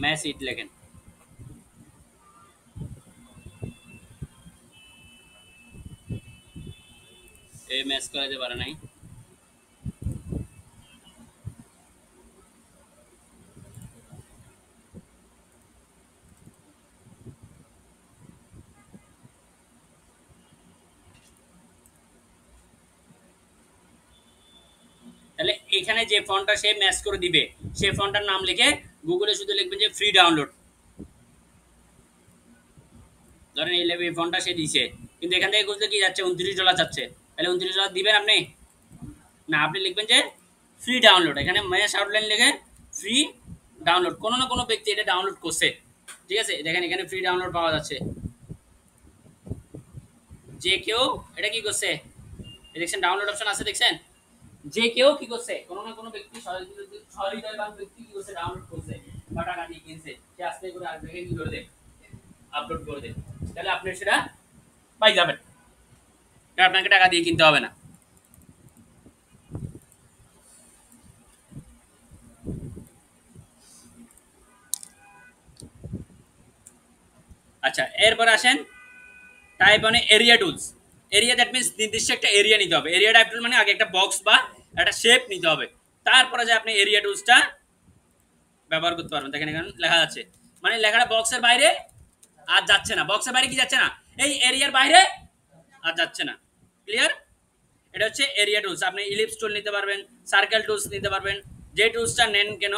ম্যাচ ইট লেখেন, এই ম্যাচ করাতে পারে নাই। তাহলে এখানে যে ফন্টটা সে ম্যাচ করে দিবে সেই ফন্টটার নাম লিখে গুগলে শুধু লিখবেন যে ফ্রি ডাউনলোড। ধরেন এই লেভেল ফন্টটা সে দিছে, কিন্তু এখান থেকে খুঁজলে কি যাচ্ছে $29 যাচ্ছে, তাহলে $29 দিবেন আপনি না, আপনি লিখবেন যে ফ্রি ডাউনলোড, এখানে ম্যাচ আউটলাইন লিখে ফ্রি ডাউনলোড। কোনো না কোনো ব্যক্তি এটা ডাউনলোড করছে, ঠিক আছে। দেখেন এখানে ফ্রি ডাউনলোড পাওয়া যাচ্ছে, যে কেউ এটা কি করছে দেখছেন, ডাউনলোড অপশন আছে দেখছেন, যে কেউ কি করছে কোনো না কোনো ব্যক্তি সহৃদয়বান ব্যক্তি কি করছে ডাউনলোড করছে বা টাকা দিয়ে কিনছে, সে আস্তে করে আরেকজনকে কি করে দেয় আপলোড করে দেয়, তাহলে আপনি সেটা পাই যাবেন, আপনাকে টাকা দিয়ে কিনতে হবে না। আচ্ছা এরপর আসেন type on area tools. Area that means নির্দিষ্ট একটা এরিয়া নিতে হবে। এরিয়া টাইপ টুল মানে আগে একটা বক্স বা একটা শেপ নিতে হবে, তারপরে যে আপনি এরিয়া টুলসটা ব্যবহার করতে পারবেন। দেখেন এখানে লেখা যাচ্ছে, মানে লেখাটা বক্সের বাইরে আর যাচ্ছে না, বক্সের বাইরে কি যাচ্ছে না, এই এরিয়ার বাইরে আর যাচ্ছে না। ক্লিয়ার? এটা হচ্ছে এরিয়া টুলস। আপনি ইলিপস টুল নিতে পারবেন, সার্কেল টুলস নিতে পারবেন, যে টুলসটা নেন কেন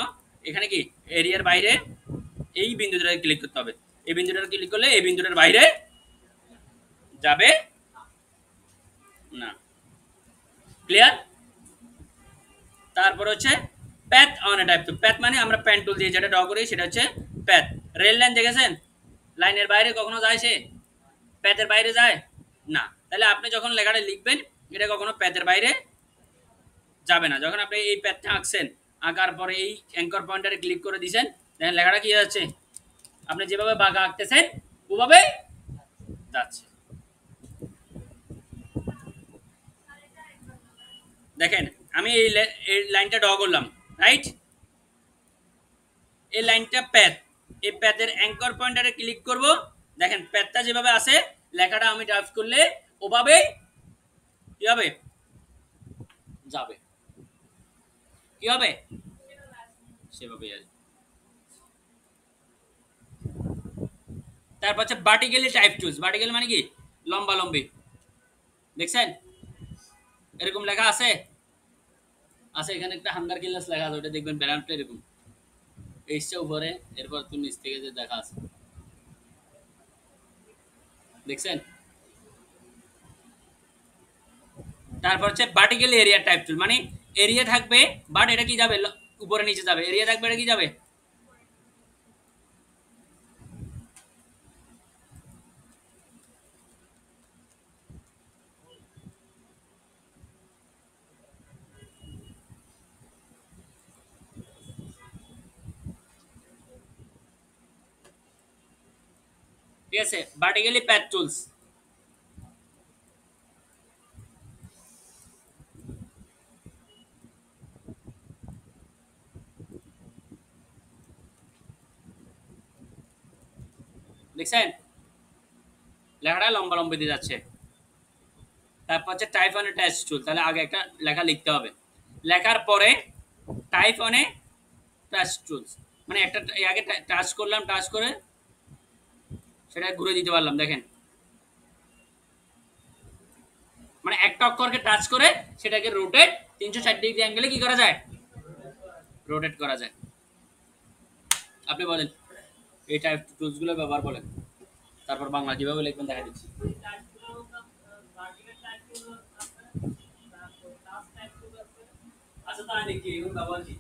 এখানে কি এরিয়ার বাইরে এই বিন্দুটাতে ক্লিক করতে হবে, এই বিন্দুটাতে ক্লিক করলে এই বিন্দুটার বাইরে যাবে না। ক্লিয়ার? তারপর হচ্ছে path on a type tool. Path মানে আমরা পেন টুল দিয়ে যেটা ড্র করি সেটা হচ্ছে প্যাথ। রেল লাইন দেখেছেন, লাইনের বাইরে কখনো যায় সে, প্যাথের বাইরে যায় না, তাহলে আপনি যখন লেখাটা লিখবেন এটা কখনো প্যাথের বাইরে যাবে না। যখন আপনি এই প্যাথটা আঁকছেন, আঁকার পরে এই অ্যাঙ্কর পয়েন্টারে ক্লিক করে দিয়েছেন, দেখেন লেখাটা কি যাচ্ছে, আপনি যেভাবে বাঁকা আঁকতেছেন ওভাবে যাচ্ছে। দেখেন আমি এই লাইনটা ড্র করলাম, রাইট, এই লাইনটা প্যাথ, এই প্যাথের অ্যাঙ্কর পয়েন্টারে ক্লিক করব, দেখেন প্যাথটা যেভাবে আছে লেখাটা আমি টাইপ করলে ওভাবে কি হবে যাবে, কি হবে সেভাবে আসবে। তারপর হচ্ছে ভার্টিক্যালি টাইপ টুলস। ভার্টিক্যাল মানে কি লম্বা লম্বি, দেখছেন এরকম লেখা আছে, আছে এখানে একটা হান্ডার কিলাস লেখা আছে, ওটা দেখবেন ব্যানারটা এরকম এইটা উপরে, এরপর তুমি নিচ থেকে যে দেখা আছে দেখছেন। তারপর হচ্ছে ভার্টিক্যাল এরিয়া টাইপ টুল, মানে এরিয়া থাকবে বাট এটা কি যাবে উপরে নিচে যাবে, এরিয়া থাকবে এটা কি যাবে ঠিক আছে। ভার্টিক্যালি প্যাথ টুলস, দেখছেন লেখাটা লম্বা লম্বি দিয়ে যাচ্ছে। তারপর হচ্ছে type on a text tool, তাহলে আগে একটা লেখা লিখতে হবে, লেখার পরে type on a text tools, মানে একটা আগে টাচ করলাম, টাচ করে সেটা ঘুরে দিতে পারলাম, দেখেন মানে একটা অক্ষরকে টাচ করে সেটাকে রোটেট 360 ডিগ্রি অ্যাঙ্গেলে কি করা যায়, রোটেট করা যায়। আপনি বলেন এই টাইপ টুলস গুলো ব্যবহার বলেন, তারপর বাংলা কিভাবে লিখবেন দেখা দিচ্ছি। আচ্ছা তাই নাকি এগুলো ব্যবহার কি,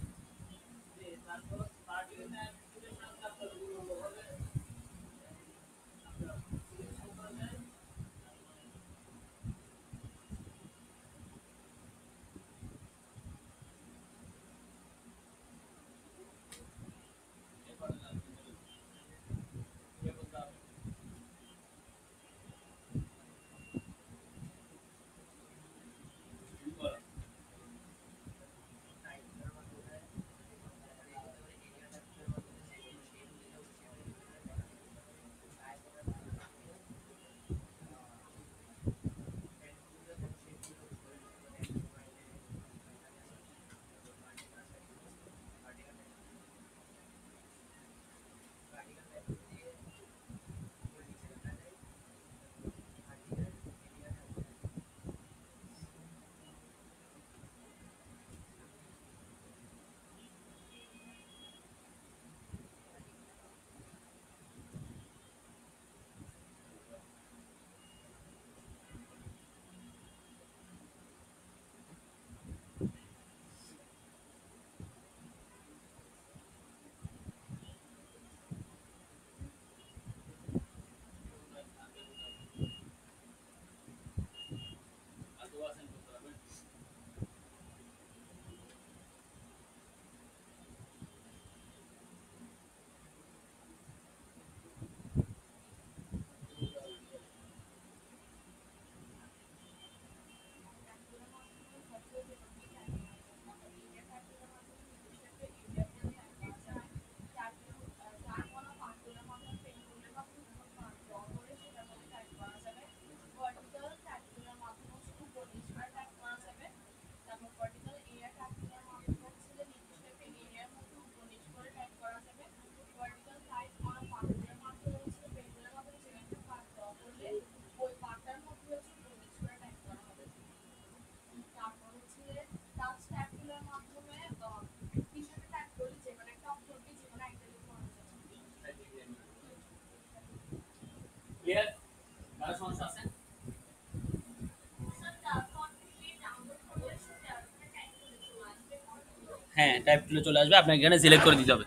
হ্যাঁ টাইপ টুলে চলে আসবে, আপনাকে এখানে সিলেক্ট করে দিতে হবে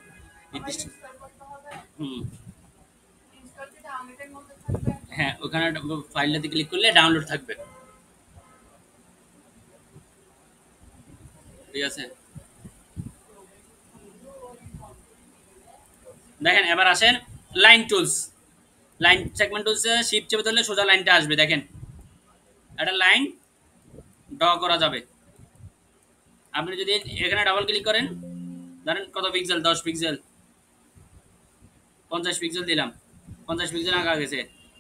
নির্দিষ্ট। ইনস্টল করতে হবে। হুম ইনস্টল কি ডাউনলোডের মধ্যে থাকবে? হ্যাঁ ওখানে ফাইলটাতে ক্লিক করলে ডাউনলোড থাকবে, ঠিক আছে। দেখেন এবার আসেন লাইন টুলস, লাইন সেগমেন্ট টুলসে শিফট চেপে ধরলে সোজা লাইনটা আসবে, দেখেন একটা লাইন ড্র করা যাবে। আপনি যদি এখানে ডাবল ক্লিক করেন, ধরেন কত পিক্সেল, 10 পিক্সেল, 50 পিক্সেল দিলাম, 50 পিক্সেল আঁকা গেছে,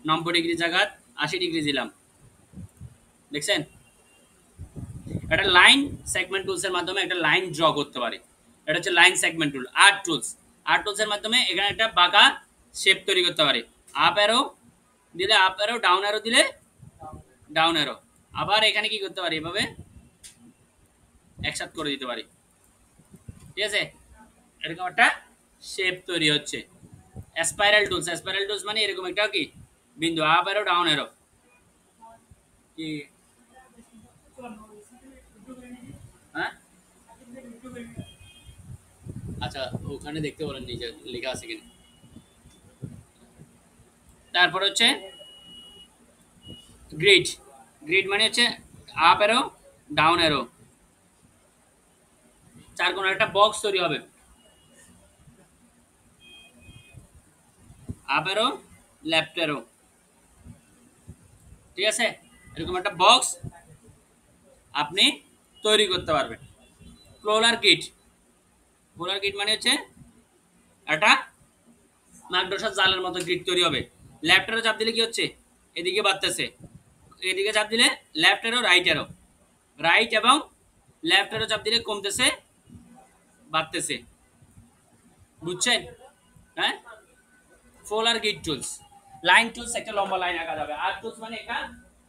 90 ডিগ্রি জায়গা 80 ডিগ্রি দিলাম, দেখছেন। একটা লাইন সেগমেন্ট টুলসের মাধ্যমে একটা লাইন ড্র করতে পারে, এটা হচ্ছে লাইন সেগমেন্ট টুল। আর্ট টুলস, আর্ট টুলসের মাধ্যমে এখানে একটা বাঁকা শেপ তৈরি করতে পারে, আপ অ্যারো দিলে আপ অ্যারো, ডাউন অ্যারো দিলে ডাউন অ্যারো। আবার এখানে কি করতে পারি, এভাবে একসাথে করে দিতে পারি, ঠিক আছে। এরকম একটা শেপ তৈরি হচ্ছে। স্পাইরাল টুলস, স্পাইরাল টুলস মানে এরকম একটা কি বিন্দু, আপ অ্যারো ডাউন অ্যারো কি, হ্যাঁ আচ্ছা ওখানে দেখতে পারেন নিচে লেখা আছে কিনা। তারপর হচ্ছে গ্রিড, গ্রিড মানে হচ্ছে আপ অ্যারো ডাউন অ্যারো, চার কোণে একটা বক্স তৈরি হবে, আপ অ্যারো লেফট অ্যারো, ঠিক আছে। এরকম একটা বক্স আপনি তৈরি করতে পারবেন। পোলার কিট, পোলার কিট মানে হচ্ছে একটা মাকড়সার জালের মতো গ্রিড তৈরি হবে। লেফট অ্যারো চাপ দিলে কি হচ্ছে, এদিকে বাড়তেছে, এদিকে চাপ দিলে left arrow right arrow, right এবং লেফট অ্যারো চাপ দিলে কমতেছে বাড়তেছে, বুঝছেন, হ্যাঁ। পোলার গ্রিড টুলস, লাইন টুলস একটা লম্বা লাইন আঁকা যাবে, আর্ট টুলস মানে একটা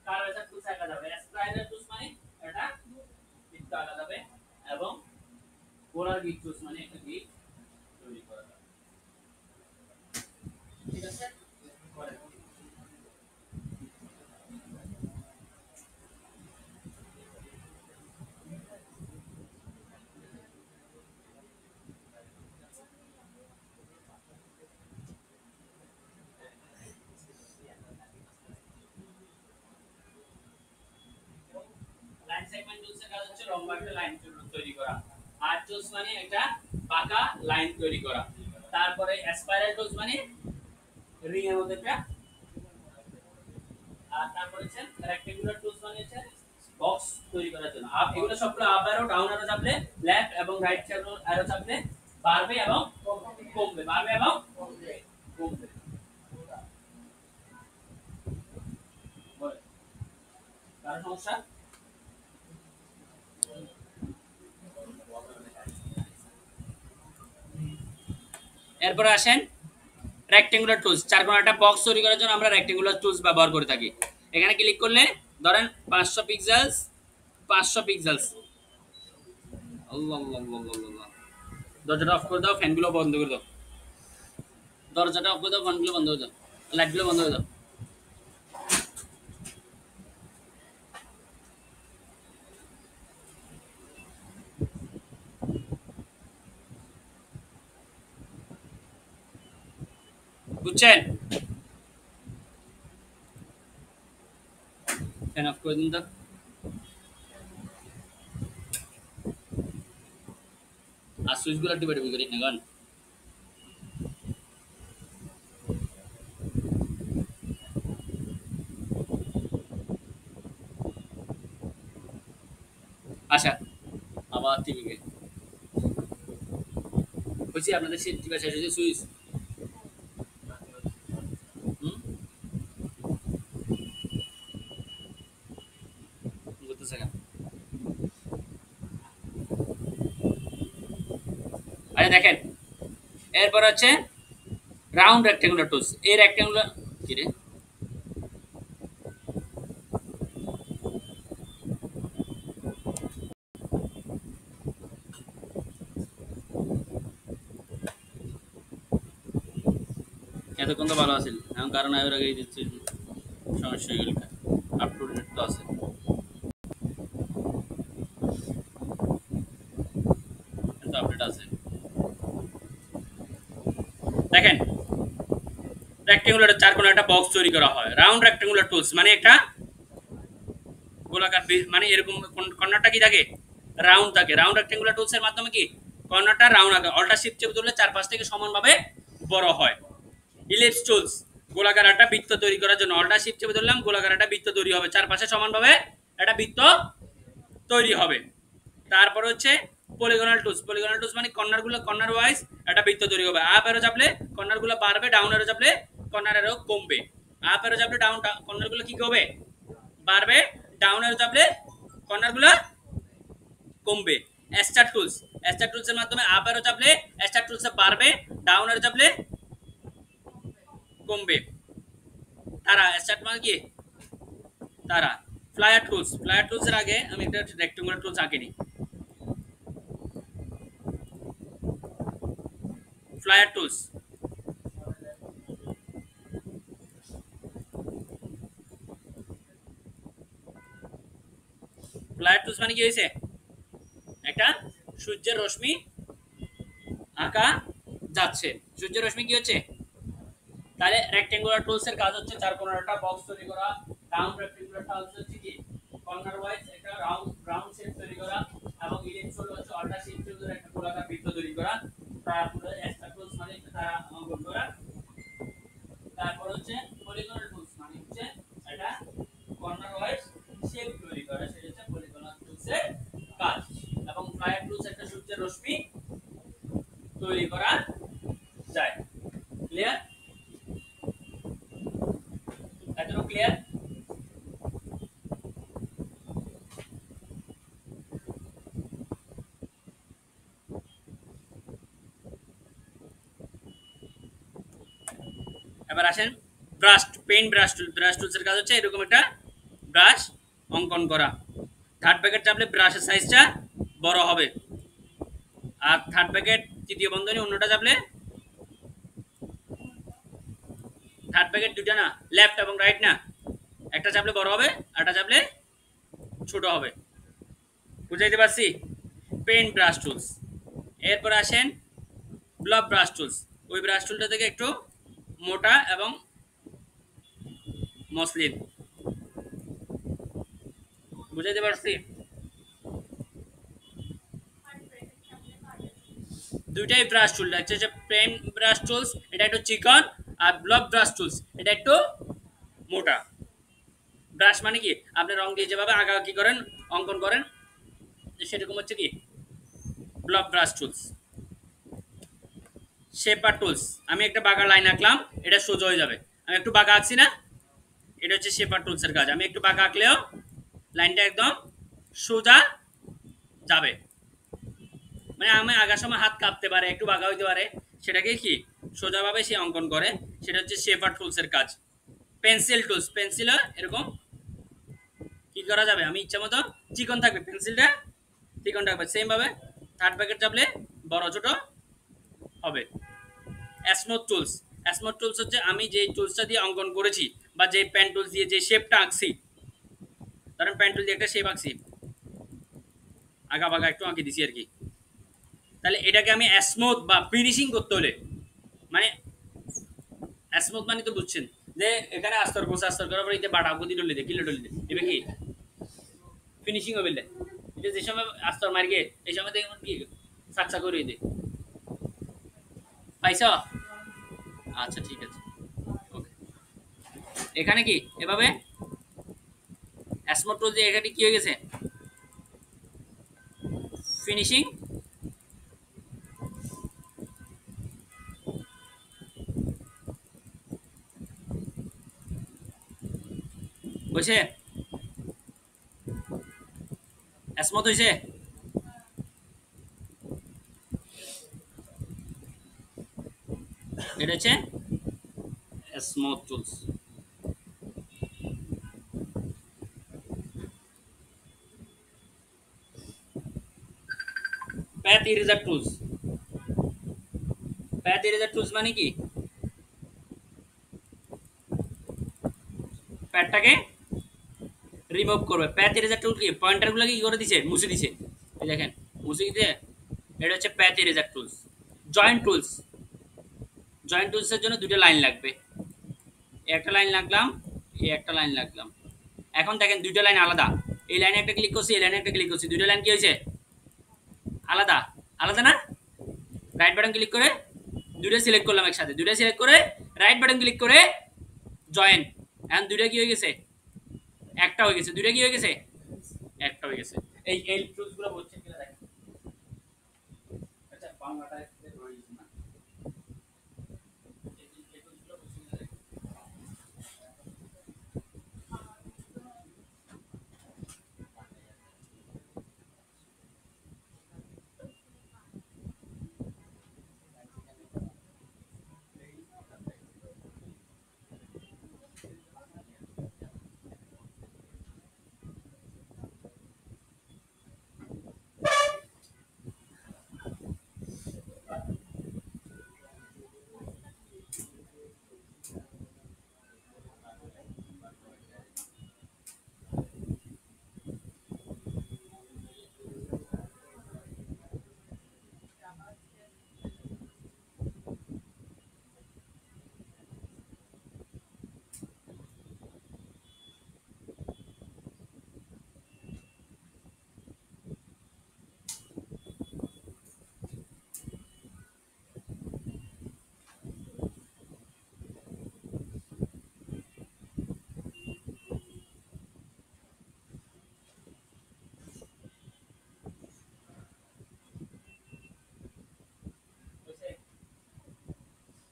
কার্ভেচার টুলস আঁকা যাবে, স্পাইরাল টুলস মানে একটা বৃত্ত আঁকা যাবে, এবং পোলার গ্রিড টুলস মানে একটা গ্রিড তৈরি করা যাবে, ঠিক আছে। লাইন সেগমেন্ট টুলসের কাজ হচ্ছে লম্বা একটা লাইন তৈরি করা, আর্ট টুলস মানে একটা বাঁকা লাইন তৈরি করা, তারপরে স্পাইরাল টুলস মানে রিং এর মধ্যে একটা, আর তারপরে হচ্ছে রেক্ট্যাঙ্গুলার টুলস মানে হচ্ছে বক্স তৈরি করার জন্য। আপ এগুলো সবগুলো আপ অ্যারো ডাউন অ্যারো চাপলে, লেফট এবং রাইট অ্যারো চাপলে বাড়বে এবং কমবে, বাড়বে এবং কমবে, বলে কারণ সমস্যা। এরপরে আসেন রেক্ট্যাঙ্গুলার টুলস, চার কোণা একটা বক্স তৈরি করার জন্য আমরা রেক্ট্যাঙ্গুলার টুলস ব্যবহার করে থাকি। এখানে ক্লিক করলে ধরেন 500 পিক্সেলস, 500 পিক্সেলস, আল্লাহ আল্লাহ আল্লাহ আল্লাহ, দরজাটা অফ করে দাও, ফ্যানগুলো বন্ধ করে দাও, দরজাটা অফ করে দাও, ফ্যানগুলো বন্ধ করে দাও, লাইটগুলো বন্ধ করে দাও। বুঝছেন, ফ্যান অফ করে দিন তো। আর সুইচগুলো টিপে টিপে করি না গান। আচ্ছা আবার টিভিকে বলছি আপনাদের সেই টিভি শেষ হয়েছে সুইচ, হুম করতেছে কেন। আচ্ছা দেখেন এরপর হচ্ছে রাউন্ড রেক্ট্যাঙ্গুলার টুলস, এই রেক্ট্যাঙ্গুলার কি রে, এতক্ষণ তো ভালো আছিল, এখন কারণ আগে আগে দিচ্ছি সমস্যা হয়ে গেল, আপ টু ডেট তো আছে। কিন্তু দেখেন রেক্টেঙ্গুলার চার কোণা একটা বক্স তৈরি করা হয়, রাউন্ড রেক্টেঙ্গুলার টুলস মানে একটা গোলাকার মানে এরকম কর্নারটা কি থাকে রাউন্ড থাকে, রাউন্ড রেক্টেঙ্গুলার টুলস এর মাধ্যমে কি কর্নারটা রাউন্ড আকার অল্টা শিফট চেপে ধরলে চারপাশ থেকে সমানভাবে বড় হয়। ইলিপস টুলস গোলাকার একটা বৃত্ত তৈরি করার জন্য অল্টা শিফট চেপে ধরলাম গোলাকার একটা বৃত্ত তৈরি হবে, চারপাশে সমানভাবে একটা বৃত্ত তৈরি হবে। তারপর হচ্ছে পলিগনাল টুলস, পলিগনাল টুলস মানে কর্নারগুলো কর্নার ওয়াইজ একটা বৃত্ত তৈরি হবে, আপ এরো চাপলে কর্নারগুলো বাড়বে, ডাউন এরো চাপলে কর্নার এরো কমবে, আপ এরো চাপলে ডাউন কর্নারগুলো কি হবে বাড়বে, ডাউন এরো চাপলে কর্নারগুলো কমবে। স্টার টুলস, স্টার টুলস এর মাধ্যমে আপ এরো চাপলে স্টার টুলস বাড়বে, ডাউন এরো চাপলে কমবে। তারা স্টার মানে কি তারা। ফ্লায়ার টুলস, ফ্লায়ার টুলস এর আগে আমি একটা রেক্টেঙ্গুলার টুলস আঁকিনি। ফ্লায়ার টুলস ফ্লায়ার টুলস মানে কি হয়েছে একটা সূর্যের রশ্মি আঁকা যাচ্ছে, সূর্যের রশ্মি কি হচ্ছে, তাহলে রেক্টেঙ্গুলার টুলস এর কাজ হচ্ছে চার কোণার একটা বক্স তৈরি করা, রাউন্ড রেক্টেঙ্গুলার টুলস হচ্ছে কি কর্নার ওয়াইজ একটা রাউন্ড শেপ তৈরি করা, এবং ইলিপস হচ্ছে অল্টা শেপ তৈরি একটা গোলাকার বৃত্ত তৈরি করা। তারপরে স্টার টুলস মানে তারা অঙ্কন করা। তারপর হচ্ছে পলিগনাল টুলস মানে হচ্ছে এটা কর্নার ওয়াইজ শেপ তৈরি করা, সেটা হচ্ছে পলিগনাল টুলস এর কাজ। এবং ফ্লায়ার টুলস একটা সূর্যের রশ্মি তৈরি করা যায়। ক্লিয়ার? এতটুকু ক্লিয়ার? এবার আসেন ব্রাশ, পেইন্ট ব্রাশ টুল, ব্রাশ টুলস এর কাজ হচ্ছে এরকম একটা ব্রাশ অঙ্কন করা। থার্ড প্যাকেট চাপলে ব্রাশের সাইজটা বড় হবে, আর থার্ড প্যাকেট তৃতীয় বন্ধনী অন্যটা চাপলে, থার্ড প্যাকেট দুটা না লেফট এবং রাইট না, একটা চাপলে বড় হবে আরটা চাপলে ছোট হবে। বুঝাইতে পারছি? Paint brush tools. এরপর আসেন ব্লক ব্রাশ টুলস, ওই ব্রাশ টুলটা থেকে একটু মোটা এবং মসলিন। বুঝাইতে পারছি? দুইটাই ব্রাশ টুল, একটা হচ্ছে পেন ব্রাশ টুলস এটা একটু চিকন, আর ব্লক ব্রাশ টুলস এটা একটু মোটা। ব্রাশ মানে কি আপনি রং দিয়ে যেভাবে আঁকাআঁকি করেন অঙ্কন করেন সেরকম হচ্ছে কি block brush tools. Shaper tools, আমি একটা বাঁকা লাইন আঁকলাম এটা সোজা হয়ে যাবে, আমি একটু বাঁকা আঁকছি না, এটা হচ্ছে শেপার টুলসের কাজ। আমি একটু বাঁকা আঁকলেও লাইনটা একদম সোজা যাবে, মানে আমি আঁকার সময় হাত কাঁপতে পারে একটু বাঁকা হইতে পারে, সেটাকে কি সোজাভাবে সে অঙ্কন করে, সেটা হচ্ছে শেপার টুলসের কাজ। পেন্সিল টুলস, পেন্সিলও এরকম কি করা যাবে, আমি ইচ্ছা মতো চিকন থাকবে পেন্সিলটা চিকন থাকবে, সেম ভাবে থার্ড প্যাকেট চাপলে বড় ছোট হবে। স্মুথ টুলস, স্মুথ টুলস হচ্ছে আমি যে টুলসটা দিয়ে অঙ্কন করেছি বা যে পেন টুলস দিয়ে যে শেপটা আঁকছি, ধরেন পেন টুল দিয়ে একটা শেপ আঁকছি, আগা বাগা একটু আঁকি দিছি আর কি, তাহলে এটাকে আমি স্মুথ বা ফিনিশিং করতে হলে, মানে স্মুথ মানে তো বুঝছেন যে এখানে আস্তর কোষা আস্তর করার পরে এতে বাটা গতি ডলে দে কিলো ডলে দে, এবে কি ফিনিশিং হবে, এটা যে সময় আস্তর মারি গে এই সময় দেখুন কি সাকসা করে দে পাইছো। আচ্ছা ঠিক আছে, ওকে। এখানে কি এভাবে স্মুথ টুল দিয়ে এখানে কি হয়ে গেছে ফিনিশিং হয়েছে, স্মুথ হয়েছে। এটা হচ্ছে smooth tools. Path eraser tools, path eraser tools মানে কি প্যাডটাকে রিমুভ করবে। প্যাথ ইরেজার টুল কি পয়েন্টারগুলোকে কি করে দিছে মুছে দিছে, এই দেখেন মুছে দিতে, এটা হচ্ছে path eraser tools. Joint tools, joint টুলসের জন্য দুটো লাইন লাগবে, একটা লাইন লাগলাম, এই একটা লাইন লাগলাম। এখন দেখেন দুটো লাইন আলাদা, এই লাইনে একটা ক্লিক করছি, এই লাইনে একটা ক্লিক করছি, দুটো লাইন কি হয়েছে? আলাদা। আলাদা না? রাইট বাটন ক্লিক করে দুটো সিলেক্ট করলাম একসাথে, দুটো সিলেক্ট করে রাইট বাটন ক্লিক করে জয়েন, এখন দুটো কি হয়ে গেছে? একটা হয়ে গেছে। দুটো কি হয়ে গেছে? একটা হয়ে গেছে। এই টুলসগুলো হচ্ছে কিনা দেখেন। আচ্ছা বাংলাটা একটু ধরে দিন না, এই টুলসগুলো হচ্ছে কিনা দেখেন।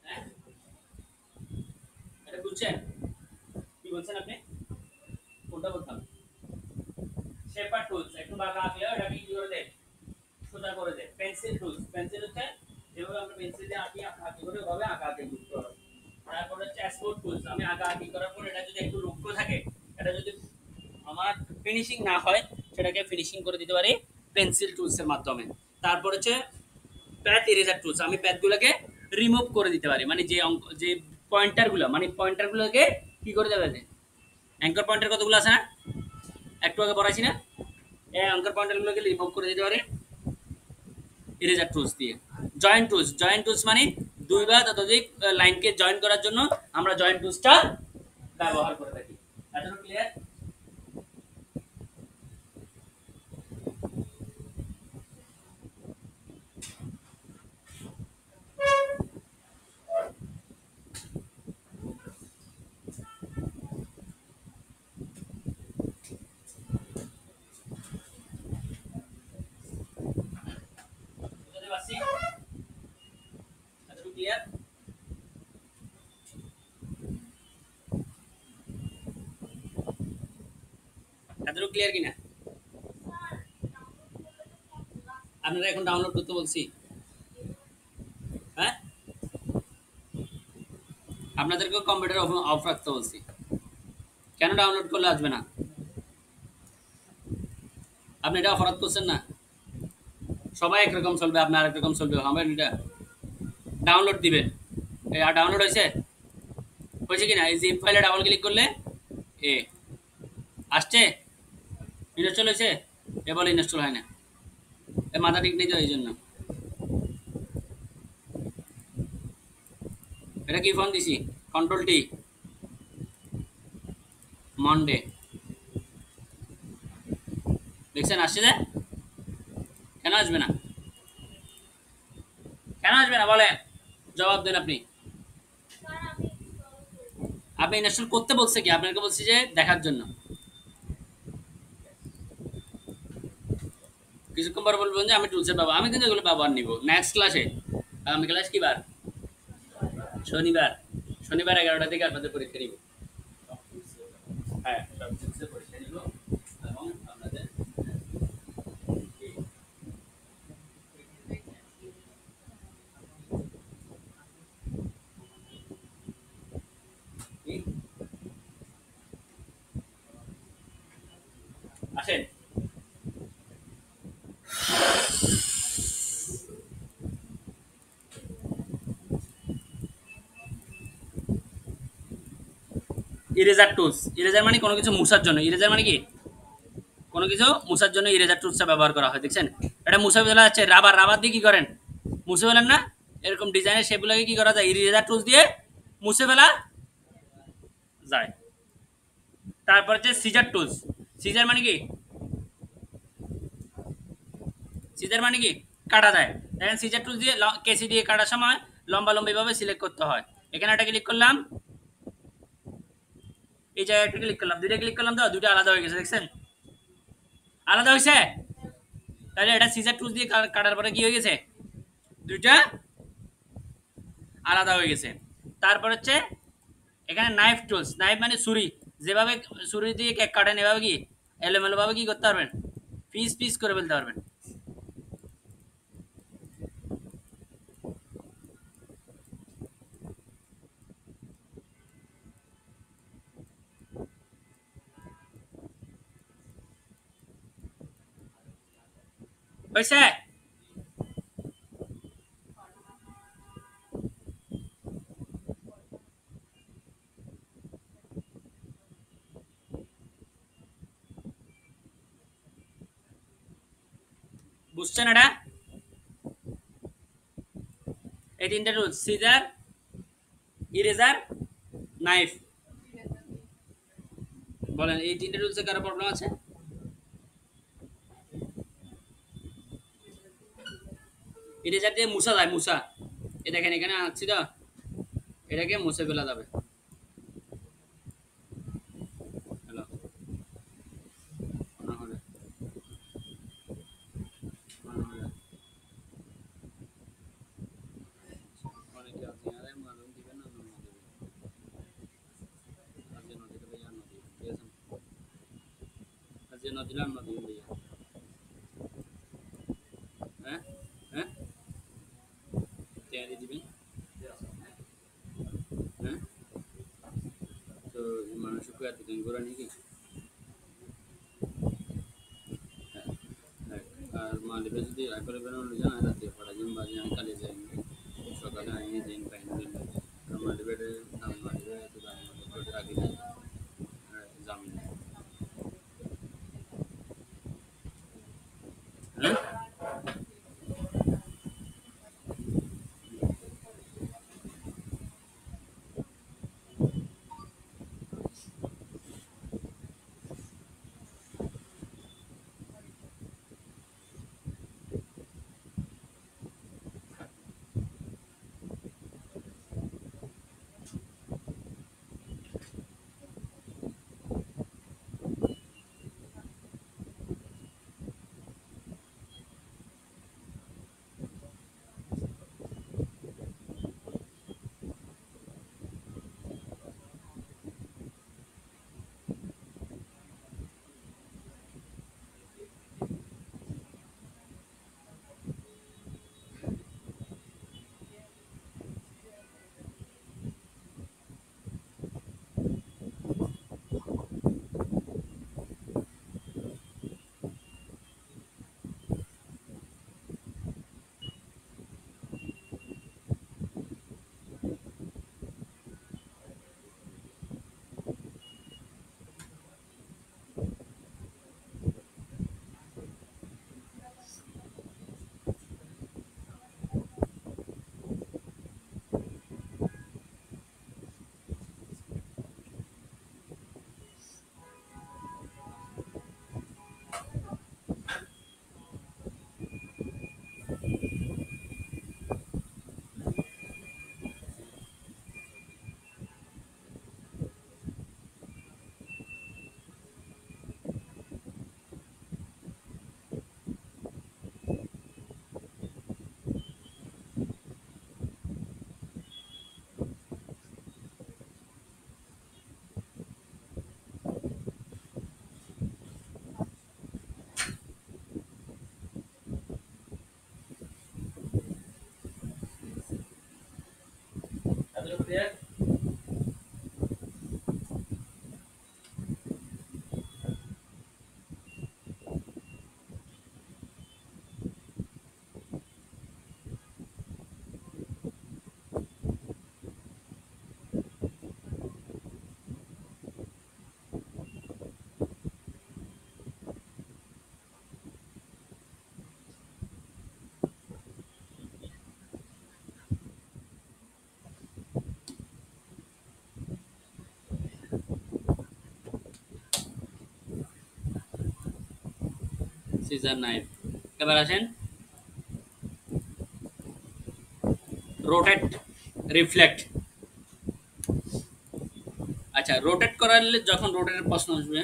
হ্যাঁ এটা বুঝছেন? কি বলছেন আপনি? কোনটা বলতাম? শেপার টুলস একটু বাঁকা আঁকলে ওটাকে কি করে দেয়? সোজা করে দেয়। পেন্সিল টুলস, পেন্সিল হচ্ছে যেভাবে আমরা পেন্সিল দিয়ে আঁকি আঁকি করে ওভাবে আঁকা আঁকি করতে হবে। তারপর হচ্ছে স্মুথ টুলস, আমি আঁকা আঁকি করার পর এটা যদি একটু রুক্ষ থাকে, এটা যদি আমার ফিনিশিং না হয়, সেটাকে ফিনিশিং করে দিতে পারি পেন্সিল টুলসের মাধ্যমে। তারপর হচ্ছে প্যাথ ইরেজার টুলস, আমি প্যাথগুলোকে রিমুভ করে দিতে পারি, মানে যে অঙ্ক যে পয়েন্টারগুলো, মানে পয়েন্টারগুলোকে কি করে দেবে? অ্যাঙ্কর পয়েন্টার কতগুলো আছে না, একটু আগে পড়াইছি না, এই অ্যাঙ্কর পয়েন্টারগুলোকে রিমুভ করে দিতে পারি ইরেজার টুলস দিয়ে। জয়েন্ট টুলস, জয়েন্ট টুলস মানে দুই বা ততোধিক লাইনকে জয়েন করার জন্য আমরা জয়েন্ট টুলসটা ব্যবহার করে থাকি। এতটুকু ক্লিয়ার? বুঝতে পারছি? এতটুকু ক্লিয়ার? এতটুকু ক্লিয়ার কিনা? আপনারা এখন ডাউনলোড করতে বলছি, হ্যাঁ আপনাদেরকে কম্পিউটার অফ রাখতে বলছি, কেন ডাউনলোড করলে আসবে না? আপনি এটা অপরাধ করছেন না, সবাই একরকম চলবে, আপনি আরেক রকম চলবে, হবে এটা ডাউনলোড দিবেন। আর ডাউনলোড হয়েছে হয়েছে কিনা? এই জিপ ফাইলে ডাবল ক্লিক করলে এ আসছে, ইনস্টল হয়েছে, এ বলে ইনস্টল হয় না, এ মাথা ঠিক নেই তো এই জন্য। এটা কি ফোন দিছি? কন্ট্রোল টি, মন্ডে, দেখছেন আসছে যে? কেন আসবে না? কেন আসবে না বলেন, জবাব দেন আপনি। আপনি ইনস্টল করতে বলছে কি? আপনাকে বলছি যে দেখার জন্য। কিছুক্ষণ পর বলবেন যে আমি টুলসের ব্যবহার, আমি কিন্তু এগুলো ব্যবহার নিব নেক্সট ক্লাসে। আমি ক্লাস কি বার? শনিবার। শনিবার 11টা থেকে আপনাদের পরীক্ষা নিব। হ্যাঁ সব টুলসের পরীক্ষা নিব এবং আপনাদের কি আসেন। ইরেজার টুলস, ইরেজার মানে কোনো কিছু মুছার জন্য। ইরেজার মানে কি? কোনো কিছু মুছার জন্য ইরেজার টুলসটা ব্যবহার করা হয়। দেখছেন এটা মুছে ফেলা যাচ্ছে, রাবার, রাবার দিয়ে কি করেন? মুছে ফেলেন না? এরকম ডিজাইনের শেপগুলোকে কি করা যায়, ইরেজার টুলস দিয়ে মুছে ফেলা যায়। তারপর হচ্ছে সিজার টুলস। সিজার মানে কি, সিজার মানে কি কাটা যায়। দেখেন সিজার টুলস দিয়ে কেসি দিয়ে কাটার সময় লম্বা লম্বি ভাবে সিলেক্ট করতে হয়। এখানে একটা ক্লিক করলাম, এই জায়গায় একটা ক্লিক করলাম, দুইটা ক্লিক করলাম, তো দুইটা আলাদা হয়ে গেছে, দেখছেন আলাদা হয়েছে। তাহলে এটা সিজার টুলস দিয়ে কাটার পরে কি হয়ে গেছে, দুইটা আলাদা হয়ে গেছে। তারপর হচ্ছে এখানে নাইফ টুলস, নাইফ মানে ছুরি, যেভাবে ছুরি দিয়ে কেক কাটেন এভাবে কি এলোমেলো ভাবে কি করতে পারবেন, পিস পিস করে ফেলতে পারবেন। হয়েছে? বুঝছেন এটা? এই তিনটা টুলস, সিজার, ইরেজার, নাইফ। বলেন এই তিনটা টুলসে কারো প্রবলেম আছে? ইরেজার দিয়ে মুছা যায়, মুছা, এ দেখেন এখানে আনছি তো, এটাকে মুছে ফেলা যাবে। হ্যালো, অনেকে আছে আরে মালুম দিবেন না, নর্মাল দিবেন, আজকে নদীতে ভাইয়া নদী ঠিক আছে, আজকে নদী না নদী ভাইয়া, হ্যাঁ হ্যাঁ তৈরি দিবেন, হ্যাঁ তো মানুষ কয়েক দিন ঘোরা নাকি, আর মালিবে যদি একবারে বেরোনো জানা রাতে পড়া দিন বাজে আমি কালে যাই সকালে আইনি দিন পাইনি দিন মালিবে দাম মালিবে তো দাম করে রাখি দেয় জামিন, হ্যাঁ তাহলে সিজার নাইফ। এবার আসেন রোটেট রিফ্লেক্ট। আচ্ছা রোটেট করালে যখন রোটেটের প্রশ্ন আসবে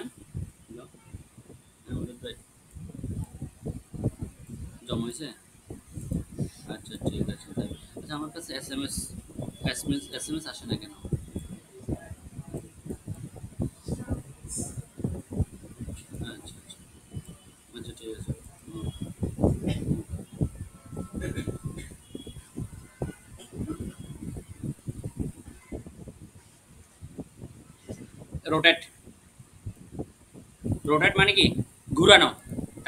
জমা হয়েছে। আচ্ছা ঠিক আছে তাই। আচ্ছা আমার কাছে এস এম এস আসে না কেন? আচ্ছা আচ্ছা আচ্ছা ঠিক আছে। রোটেট, রোটেট মানে কি ঘুরানো।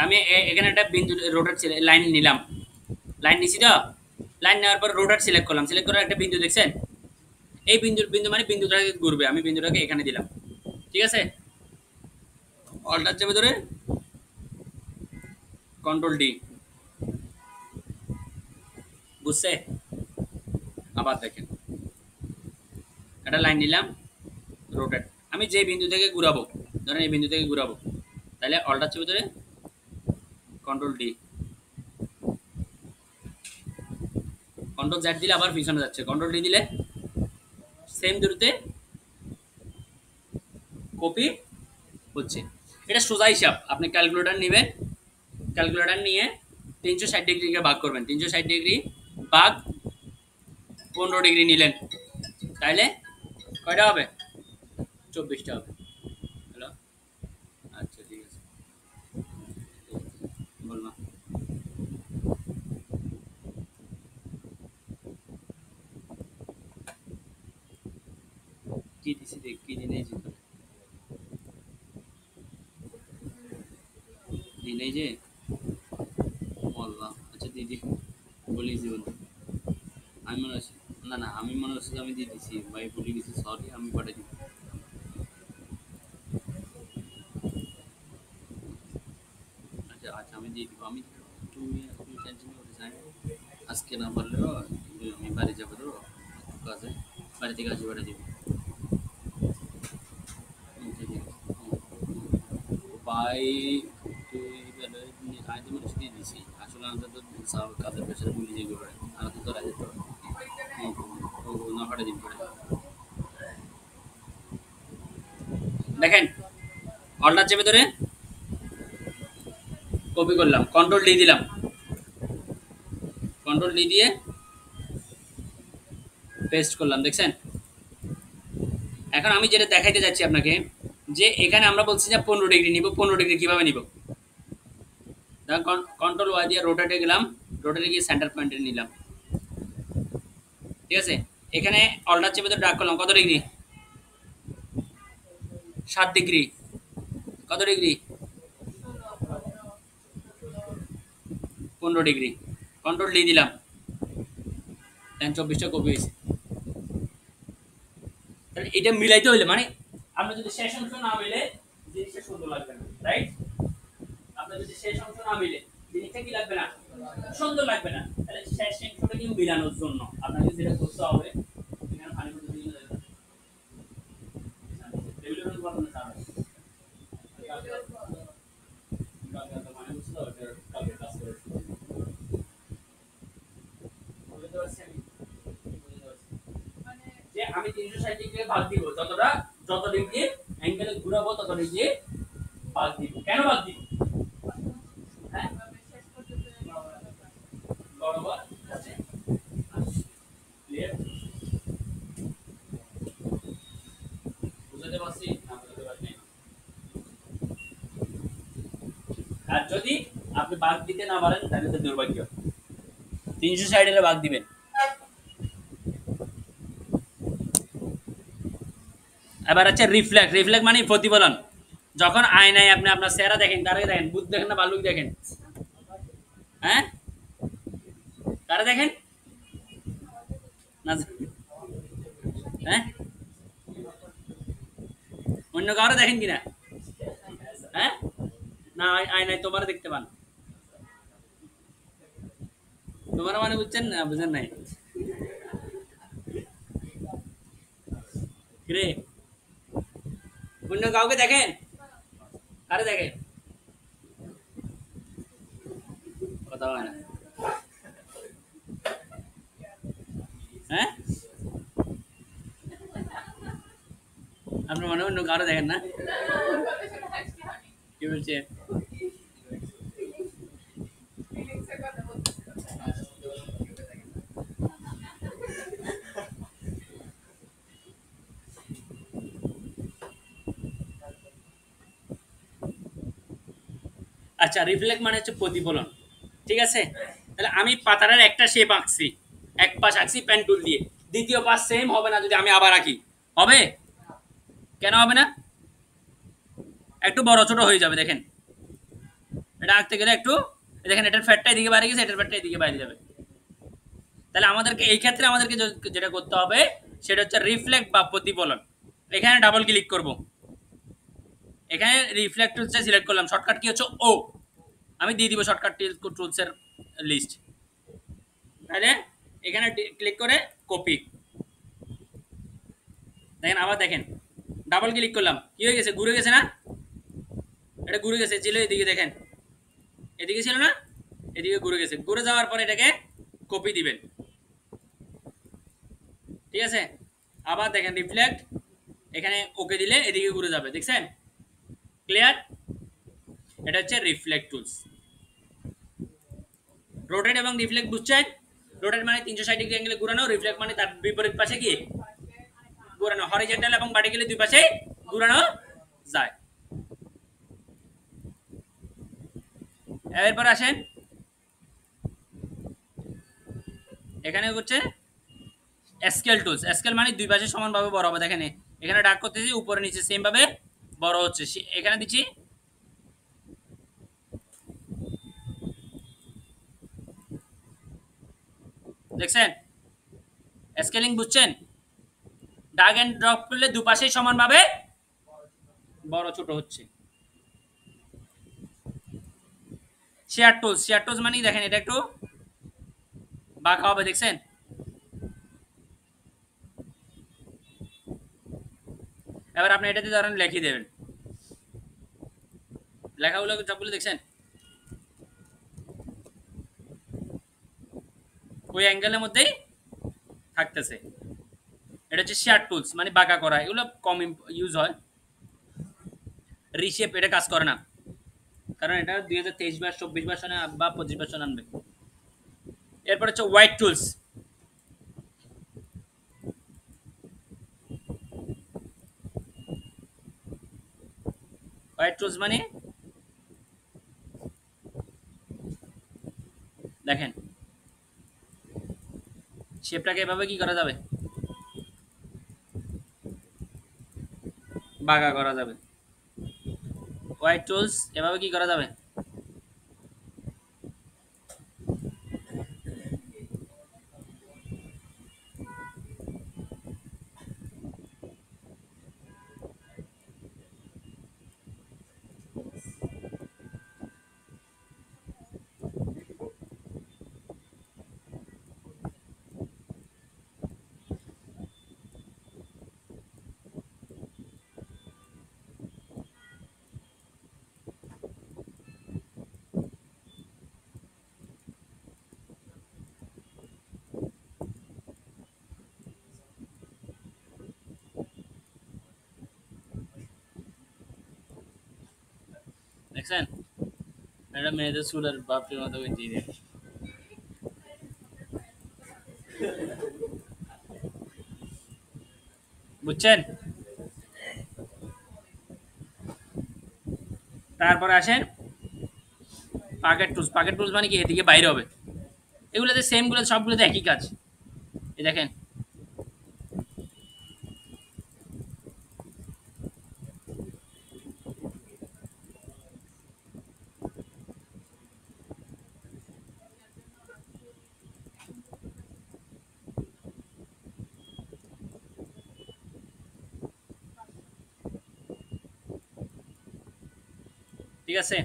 আমি এখানে একটা বিন্দু রোটেট লাইন নিলাম, লাইন নিছি তো, লাইন নেওয়ার পর রোটেট সিলেক্ট করলাম, সিলেক্ট করার একটা বিন্দু দেখছেন, এই বিন্দু মানে বিন্দুটাকে ঘুরবে, আমি বিন্দুটাকে এখানে দিলাম, ঠিক আছে। অল্টার চেপে ধরে কন্ট্রোল ডি, বুঝছে? আবার দেখেন একটা লাইন নিলাম রোটেট, আমি যে বিন্দু থেকে ঘুরাবো, ধরেন এই বিন্দু থেকে ঘুরাবো, তাহলে অল্টার চেপে ধরে কন্ট্রোল ডি, কন্ট্রোল জেড দিলে আবার পিছনে যাচ্ছে, কন্ট্রোল ডি দিলে সেম দূরত্বে কপি হচ্ছে। এটা সোজা হিসাব, আপনি ক্যালকুলেটর নেবেন, ক্যালকুলেটর নিয়ে 360 ডিগ্রিকে ভাগ করবেন, 360 ডিগ্রি ভাগ 15 ডিগ্রি নিলেন, তাইলে কয়টা হবে? 24টা হবে। হ্যালো, আচ্ছা ঠিক আছে বললাম। কি দিছি দেখ, কি দিনে যে বললাম। আচ্ছা দিদি বলি জীবন, আমি মনে হচ্ছে না না, আমি মনে হচ্ছে আমি দিয়ে দিছি ভাই, ভুলে গেছি, সরি, আমি পাঠিয়ে দিব। আচ্ছা আচ্ছা আমি দিয়ে দিব, আমি তুমি তুমি টেনশন করতে চাই না। আজকে না পারলেও আমি বাড়ি যাবো তো কাজে, বাড়ি থেকে আসি পাঠিয়ে দিব। ভাই তুই আমি তো মানুষ দিয়ে দিছি, আসলে আমরা তো কাজের পেশায় ভুলে যাই করে, আমরা তো রাজি তো না পাঠিয়ে দিন করে। দেখেন অল্টার চেপে ধরে কপি করলাম, কন্ট্রোল ডি দিলাম, কন্ট্রোল ডি দিয়ে পেস্ট করলাম, দেখছেন? এখন আমি যেটা দেখাইতে যাচ্ছি আপনাকে, যে এখানে আমরা বলছি যে 15 ডিগ্রি নিব, 15 ডিগ্রি কিভাবে নিব? কন্ট্রোল ওয়াই দিয়ে রোটেটে গেলাম, রোটেটে গিয়ে সেন্টার পয়েন্টে নিলাম, ঠিক আছে। এখানে অল্টার চেপে ধরে ড্রাগ করলাম, কত ডিগ্রি? 7 ডিগ্রি, কত ডিগ্রি? 15 ডিগ্রি, কন্ট্রোল ডি দিলাম, দেন 24টা কপি হয়েছে। তাহলে এটা মিলাইতে হইলে মানে আমরা যদি শেষ অংশ না মিলে জিনিসটা সুন্দর লাগবে না, রাইট? আপনার যদি শেষ অংশ না মিলে জিনিসটা কি লাগবে না, সুন্দর লাগবে না। তাহলে শেষ অংশটা কি মিলানোর জন্য আপনাকে যেটা করতে হবে, এখানে পানি মধ্যে দিয়ে দেবেন, রেগুলার বলতে না স্যার, কালকে মানে বুঝতে হবে, কালকে কাজ করে বুঝতে পারছেন? মানে যে আমি 360 ডিগ্রি ভাগ দিব, যত ডিগ্রি অ্যাঙ্গেলে ঘুরাবো তত ডিগ্রি ভাগ দিব। কেন ভাগ দিব? হ্যাঁ শেষ পর্যন্ত বরাবর আছে, ক্লিয়ার? বুঝতে পারছি না? বুঝতে পারছি। আর যদি আপনি ভাগ দিতে না পারেন তাহলে তো দুর্ভাগ্য, 360 এর ভাগ দিবেন। এবার হচ্ছে রিফ্লেক্ট, রিফ্লেক্ট মানে প্রতিফলন। যখন আয়নায় আপনি আপনার চেহারা দেখেন, কারে দেখেন? ভূত দেখেন না ভালুক দেখেন? হ্যাঁ কারে দেখেন না? হ্যাঁ অন্য কারো দেখেন কিনা? হ্যাঁ না আয়নায় তোমার দেখতে পান, তোমার মানে বুঝছেন না? বুঝেন নাই রে? অন্য কাউকে দেখেন? কারে দেখেন? কথা হয় না হ্যাঁ আপনার মনে অন্য কারো দেখেন না কি বলছে আচ্ছা রিফ্লেক্ট মানে হচ্ছে প্রতিফলন ঠিক আছে তাহলে আমি পাতাটার একটা শেপ আঁকছি এক পাশ আঁকছি পেন টুল দিয়ে দ্বিতীয় পাশ সেম হবে না যদি আমি আবার আঁকি হবে কেন হবে না একটু বড় ছোট হয়ে যাবে দেখেন এটা আঁকতে গেলে একটু দেখেন এটার ফ্যাটটা এদিকে বাইরে গেছে এটার ফ্যাটটা এদিকে বাইরে যাবে তাহলে আমাদেরকে এই ক্ষেত্রে আমাদেরকে যেটা করতে হবে সেটা হচ্ছে রিফ্লেক্ট বা প্রতিফলন এখানে ডাবল ক্লিক করব এখানে রিফ্লেক্ট টুলসে সিলেক্ট করলাম শর্টকাট কি হচ্ছে ও আমি দিয়ে দিব শর্টকাট টুলসের লিস্ট তাহলে এখানে ক্লিক করে কপি দেখেন আবার দেখেন ডাবল ক্লিক করলাম কি হয়ে গেছে ঘুরে গেছে না এটা ঘুরে গেছে ছিল এদিকে দেখেন এদিকে ছিল না এদিকে ঘুরে গেছে ঘুরে যাওয়ার পরে এটাকে কপি দিবেন ঠিক আছে আবার দেখেন রিফ্লেক্ট এখানে ওকে দিলে এদিকে ঘুরে যাবে দেখছেন ক্লিয়ার এটা হচ্ছে রিফ্লেক্ট টুলস রোটেট এবং রিফ্লেক্ট বুঝছেন রোটেট মানে 360 ডিগ্রি অ্যাঙ্গেলে ঘোরানো রিফ্লেক্ট মানে তার বিপরীত পাশে কি ঘোরানো হরিজন্টাল এবং ভার্টিক্যালি দুই পাশে ঘোরানো যায় এরপর আসেন এখানে হচ্ছে স্কেল টুলস স্কেল মানে দুই পাশে সমানভাবে বড় হবে দেখেন এখানে ডাক করতেছি উপরে নিচে সেম ভাবে বড় হচ্ছে এখানে দিচ্ছি দেখছেন স্কেলিং বুঝছেন ড্র্যাগ এন্ড ড্রপ করলে দুপাশে সমানভাবে বড় ছোট হচ্ছে শেয়ার টুলস মানে দেখেন এটা একটু বাঁকা হবে দেখছেন এবার আপনি এটাতে ধরেন লিখে দেবেন লেখাগুলো সবগুলো দেখছেন ওই অ্যাঙ্গেলের মধ্যেই থাকতেছে এটা হচ্ছে শেয়ার টুলস মানে বাঁকা করা এগুলো কম ইউজ হয় রিশেপ এটা কাজ করে না কারণ এটা 2023 বা 24 ভার্সনে বা 25 ভার্সন আনবে এরপর হচ্ছে হোয়াইট টুলস হোয়াইট টুলস মানে দেখেন শেপটাকে এভাবে কি করা যাবে বাঁকা করা যাবে হোয়াইট টুলস এভাবে কি করা যাবে দেখছেন এটা মেয়েদের চুলের বাপটির মতো দিয়ে দেয় বুঝছেন তারপরে আসেন পাকেট টুলস মানে কি এদিকে বাইরে হবে এগুলোতে সেম গুলো সবগুলোতে একই কাজ এই দেখেন ঠিক আছে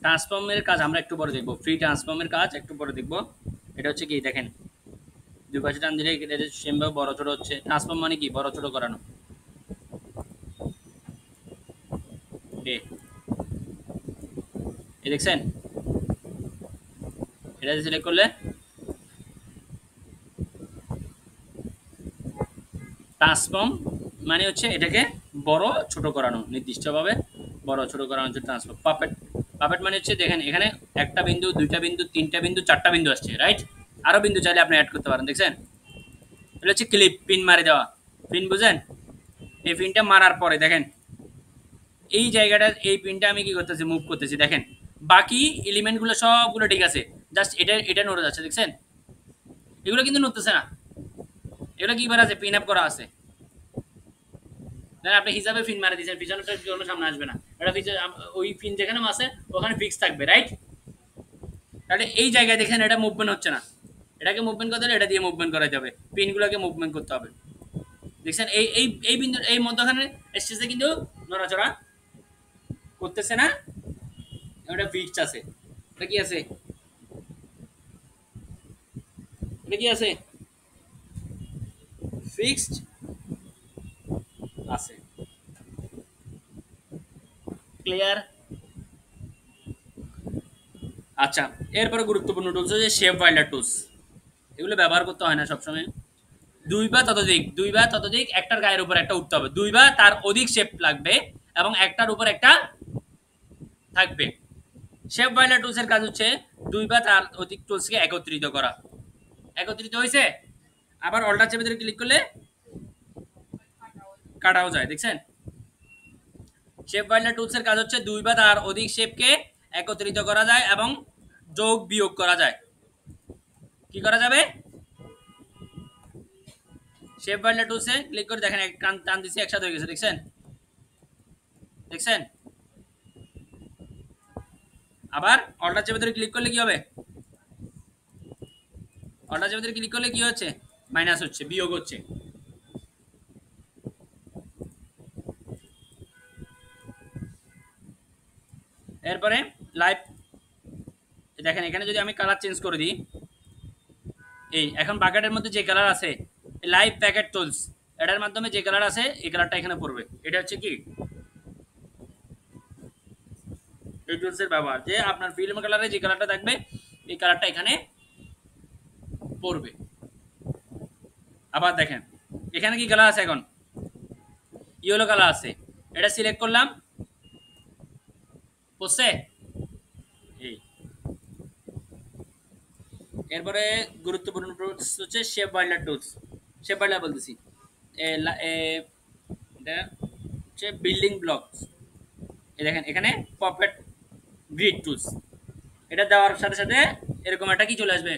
ট্রান্সফর্মের কাজ আমরা একটু পরে দেখব ফ্রি ট্রান্সফর্মের কাজ একটু পরে দেখব এটা হচ্ছে কি দেখেন দুই পাশে টান দিলে এটা সেমভাবে বড় ছোট হচ্ছে ট্রান্সফর্ম মানে কি বড় ছোট করানো এই দেখছেন, এটা সিলেক্ট করলে ট্রান্সফর্ম মানে হচ্ছে এটাকে বড় ছোট করানো, নির্দিষ্টভাবে বড় ছোট করানো হচ্ছে ট্রান্সফর্ম। পাপেট, পাপেট মানে হচ্ছে দেখেন এখানে একটা বিন্দু, দুইটা বিন্দু, তিনটা বিন্দু, চারটা বিন্দু আসছে, রাইট? আরো বিন্দু চাইলে আপনি অ্যাড করতে পারেন, দেখছেন? এটা হচ্ছে ক্লিপ, পিন মারি দেওয়া। পিন বুঝেন? এই পিনটা মারার পরে দেখেন এই জায়গাটা, এই পিনটা আমি কি করতেছি, মুভ করতেছি, দেখেন বাকি এলিমেন্টগুলো সবগুলো ঠিক আছে, জাস্ট এটা এটা নড়ে যাচ্ছে, দেখছেন? এগুলো কিন্তু নড়তেছে না, এগুলো কি করা আছে, পিন আপ করা আছে। আপনি হিসাবে পিন মারি দিয়েছেন, পিছনেটার জন্য সামনে আসবে না, এটা ওই পিন যেখানে আছে ওখানে ফিক্স থাকবে, রাইট? তাহলে এই জায়গায় দেখেন এটা মুভমেন্ট হচ্ছে না, এটাকে মুভমেন্ট করতে হলে এটা দিয়ে মুভমেন্ট করাতে হবে, পিনগুলোকে মুভমেন্ট করতে হবে, দেখছেন? এই এই এই বিন্দু এই মধ্যখানে স্টেজে কিন্তু নড়াচড়া করতেছে না, এটা ফিক্সড আছে। এটা কি আছে, এটা কি আছে, ফিক্সড আছে। ক্লিয়ার? আচ্ছা, এরপরে গুরুত্বপূর্ণ টুলস হচ্ছে শেপ ফাইন্ডার টুলস। এগুলো ব্যবহার করতে হয় না সবসময়। দুই বা ততোধিক, দুই বা ততোধিক একটার গায়ের উপর একটা উঠতে হবে, দুই বা তার অধিক শেপ লাগবে এবং একটার উপর একটা থাকবে। শেপ ফাইন্ডার টুলস এর কাজ হচ্ছে দুই বা তার অধিক টুলসকে একত্রিত করা। একত্রিত হয়েছে, আবার অল্টার চেপে ধরে ক্লিক করলে কাটাও যায়, দেখছেন? শেপ ফাইন্ডার টুলস এর কাজ হচ্ছে দুই বা তার অধিক শেপকে একত্রিত করা যায় এবং যোগ বিয়োগ করা যায়। কি করা যাবে? শেপ ফাইন্ডার টুলসে ক্লিক করে দেখেন, এক টান দিছি একসাথে হয়ে গেছে, দেখছেন? দেখছেন? আবার অল্টার চেপে ধরে ক্লিক করলে কি হবে, অল্টার চেপে ধরে ক্লিক করলে কি হচ্ছে, মাইনাস হচ্ছে, বিয়োগ হচ্ছে। এরপরে লাইভ, দেখেন এখানে যদি আমি কালার চেঞ্জ করে দিই, এই এখন বাকেটের মধ্যে যে কালার আছে, লাইভ প্যাকেট টুলস, এটার মাধ্যমে যে কালার আছে এই কালারটা এখানে পড়বে। এটা হচ্ছে কি এই টুলসের ব্যবহার, যে আপনার ফিল্ম কালারে যে কালারটা থাকবে এই কালারটা এখানে পড়বে। আবার দেখেন এখানে কি কালার আছে, এখন ইয়েলো কালার আছে, এটা সিলেক্ট করলাম, পড়ছে এই। এরপরে গুরুত্বপূর্ণ টুলস হচ্ছে shape binder tools. Shape binder বলতেছি এটা হচ্ছে বিল্ডিং ব্লকস। এই দেখেন এখানে পপেট গ্রিড টুলস, এটা দেওয়ার সাথে সাথে এরকম একটা কি চলে আসবে,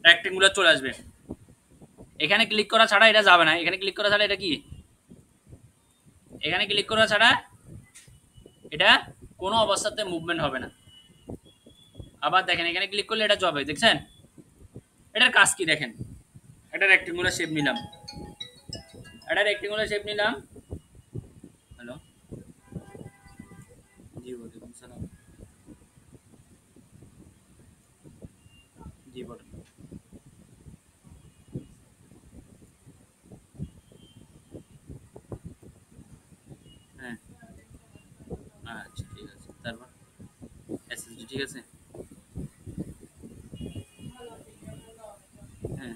রেক্টেঙ্গুলার চলে আসবে। এখানে ক্লিক করা ছাড়া এটা যাবে না, এখানে ক্লিক করা ছাড়া এটা কি, এখানে ক্লিক করা ছাড়া এটা কোনো অবস্থাতে মুভমেন্ট হবে না। আবার দেখেন এখানে ক্লিক করলে এটা যাবে, দেখছেন? এটার কাজ কি দেখেন, এটা রেক্টেঙ্গুলার শেপ নিলাম, এটা রেক্টেঙ্গুলার শেপ নিলাম, হ্যালো জি ওয়ালাইকুম সালাম, জি বলুন। হ্যাঁ আচ্ছা ঠিক আছে, তারপর এসএসডি ঠিক আছে, হ্যাঁ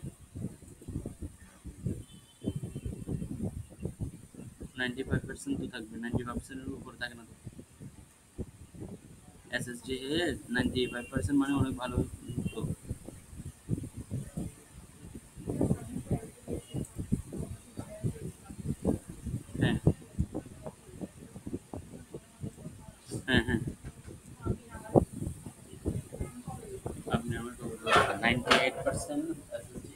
95% তো থাকবে, 95%-এর উপর থাকে না তো। এসএসডি এ 95% মানে অনেক ভালো তো। হ্যাঁ হ্যাঁ হ্যাঁ, আপনি আমার 98% এসএসডি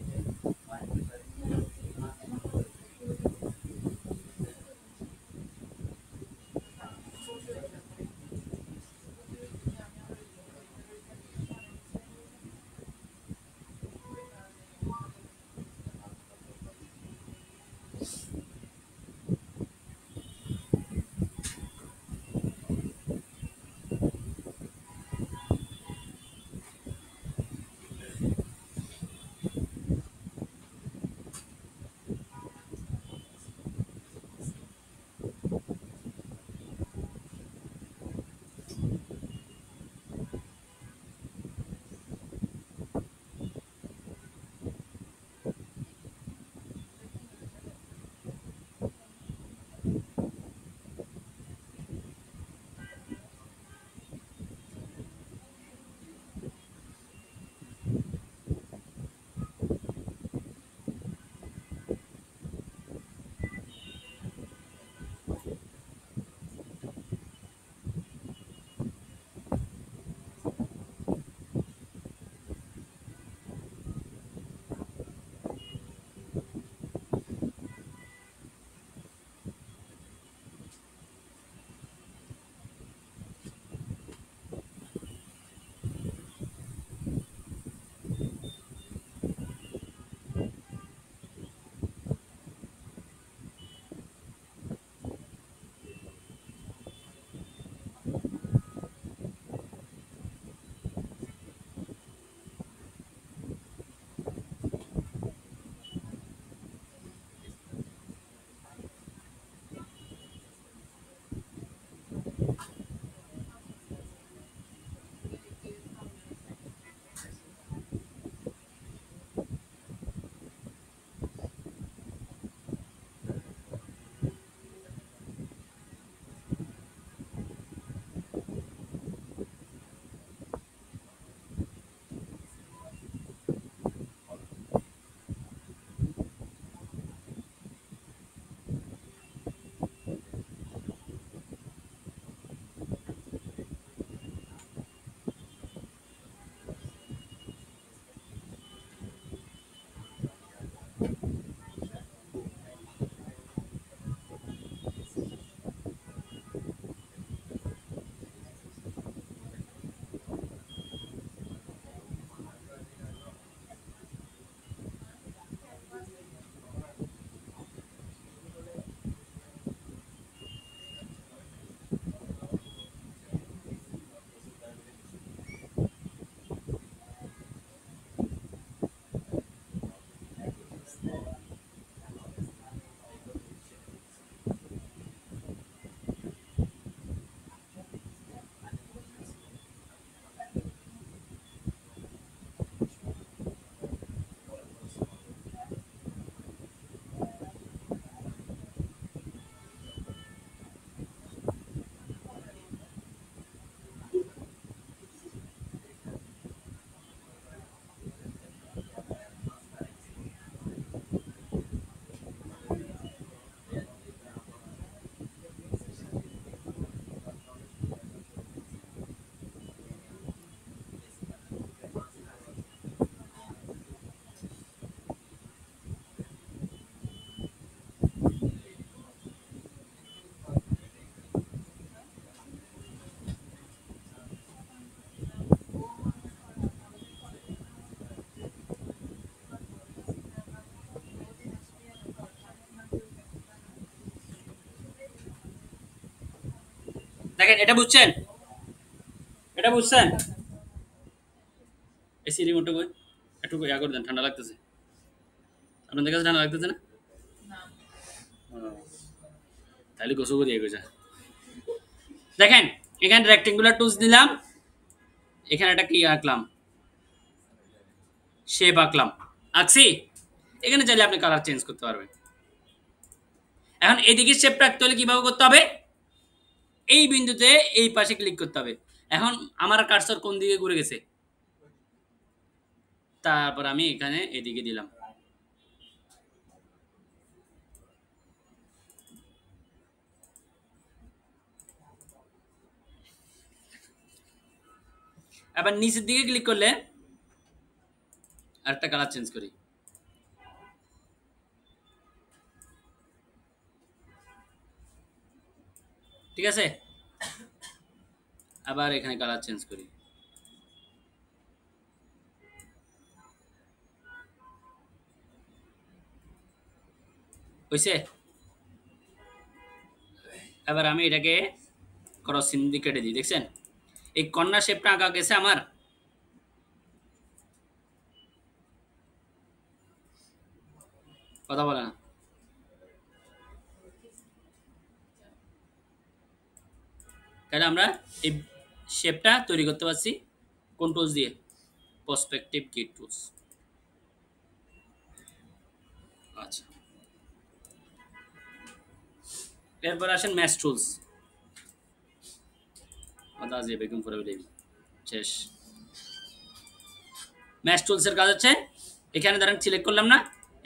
দেখেন এটা বুঝছেন, এটা বুঝছেন? এসি রিমোটটা কই, একটু ইয়া করে দেন, ঠান্ডা লাগতেছে। আপনাদের কাছে ঠান্ডা লাগতেছে না? তাহলে গোসল করে গেছে। দেখেন এখানে রেক্টেঙ্গুলার টুলস দিলাম, এখানে একটা কি আঁকলাম, শেপ আঁকলাম, আঁকছি। এখানে চাইলে আপনি কালার চেঞ্জ করতে পারবেন। এখন এদিকে শেপ রাখতে হলে কিভাবে করতে হবে, এই বিন্দুতে এই পাশে ক্লিক করতে হবে। এখন আমার কার্সর কোন দিকে ঘুরে গেছে, তারপর আমি এখানে এদিকে দিলাম। আবার নিচের দিকে ক্লিক করলে আরেকটা কালার চেঞ্জ করি, ঠিক আছে? আবার এখানে কালার চেঞ্জ করি, হইছে? এবার আমি এটাকে ক্রস চিহ্ন দিয়ে কেটে দিই, দেখছেন? এই কর্নার শেপটা আঁকা গেছে আমার। কথা বলে না। তাহলে আমরা এই শেপটা তৈরি করতে পারছি কোন টুলস দিয়ে, পার্সপেক্টিভ কিট টুলস। আচ্ছা, এরপর আসেন ম্যাশ টুলস। কথা আছে বেগম করে দেবি শেষ। ম্যাশ টুলসের কাজ হচ্ছে, এখানে ধরেন সিলেক্ট করলাম না,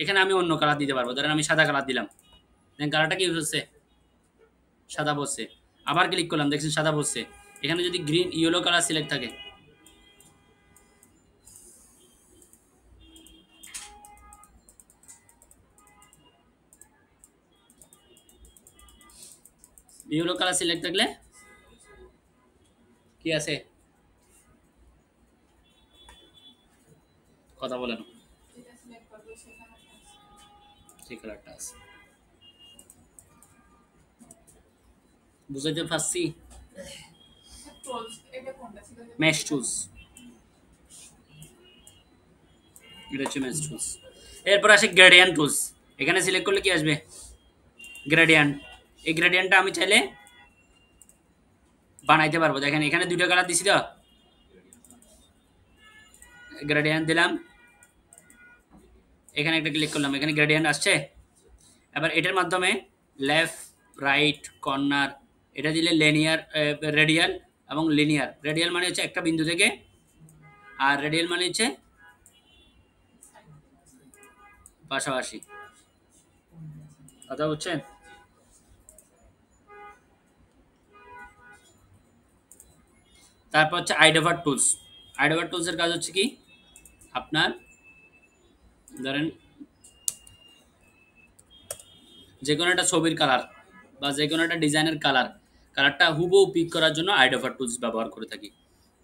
এখানে আমি অন্য কালার দিতে পারবো। ধরেন আমি সাদা কালার দিলাম, দেন কালারটা কি হচ্ছে, সাদা বসছে। আবার ক্লিক করলাম, দেখছেন সাদা বসছে। এখানে যদি গ্রিন ইয়েলো কালার সিলেক্ট থাকে, ইয়েলো কালার সিলেক্ট থাকলে কি আছে, কথা বলে না, যেটা সিলেক্ট করবে সেখানে সেই কালারটা আছে। বুঝাইতে পারছি? টুলস এটা কোনটা ছিল? ম্যাশ টুলস, এটা হচ্ছে ম্যাশ টুলস। এরপর আসে গ্রেডিয়েন্ট টুলস। এখানে সিলেক্ট করলে কি আসবে, গ্রেডিয়েন্ট। এই গ্রেডিয়েন্টটা আমি চাইলে বানাইতে পারবো। দেখেন এখানে দুইটা কালার দিছি তো, গ্রেডিয়েন্ট দিলাম, এখানে একটা ক্লিক করলাম, এখানে গ্রেডিয়েন্ট আসছে। এবার এটার মাধ্যমে লেফট রাইট কর্নার এটা দিলে লিনিয়ার, রেডিয়াল এবং লিনিয়ার। রেডিয়াল মানে হচ্ছে একটা বিন্দু থেকে, আর রেডিয়াল মানে হচ্ছে পাশাপাশি। কথা বুঝছেন? তারপর হচ্ছে আইডোভার টুলস। আইডোভার টুলসের কাজ হচ্ছে কি, আপনার ধরেন যে কোনো একটা ছবির কালার বা যে কোনো একটা ডিজাইনের কালারটা হুবহু পিক করার জন্য আইডোভার টুলস ব্যবহার করে থাকি।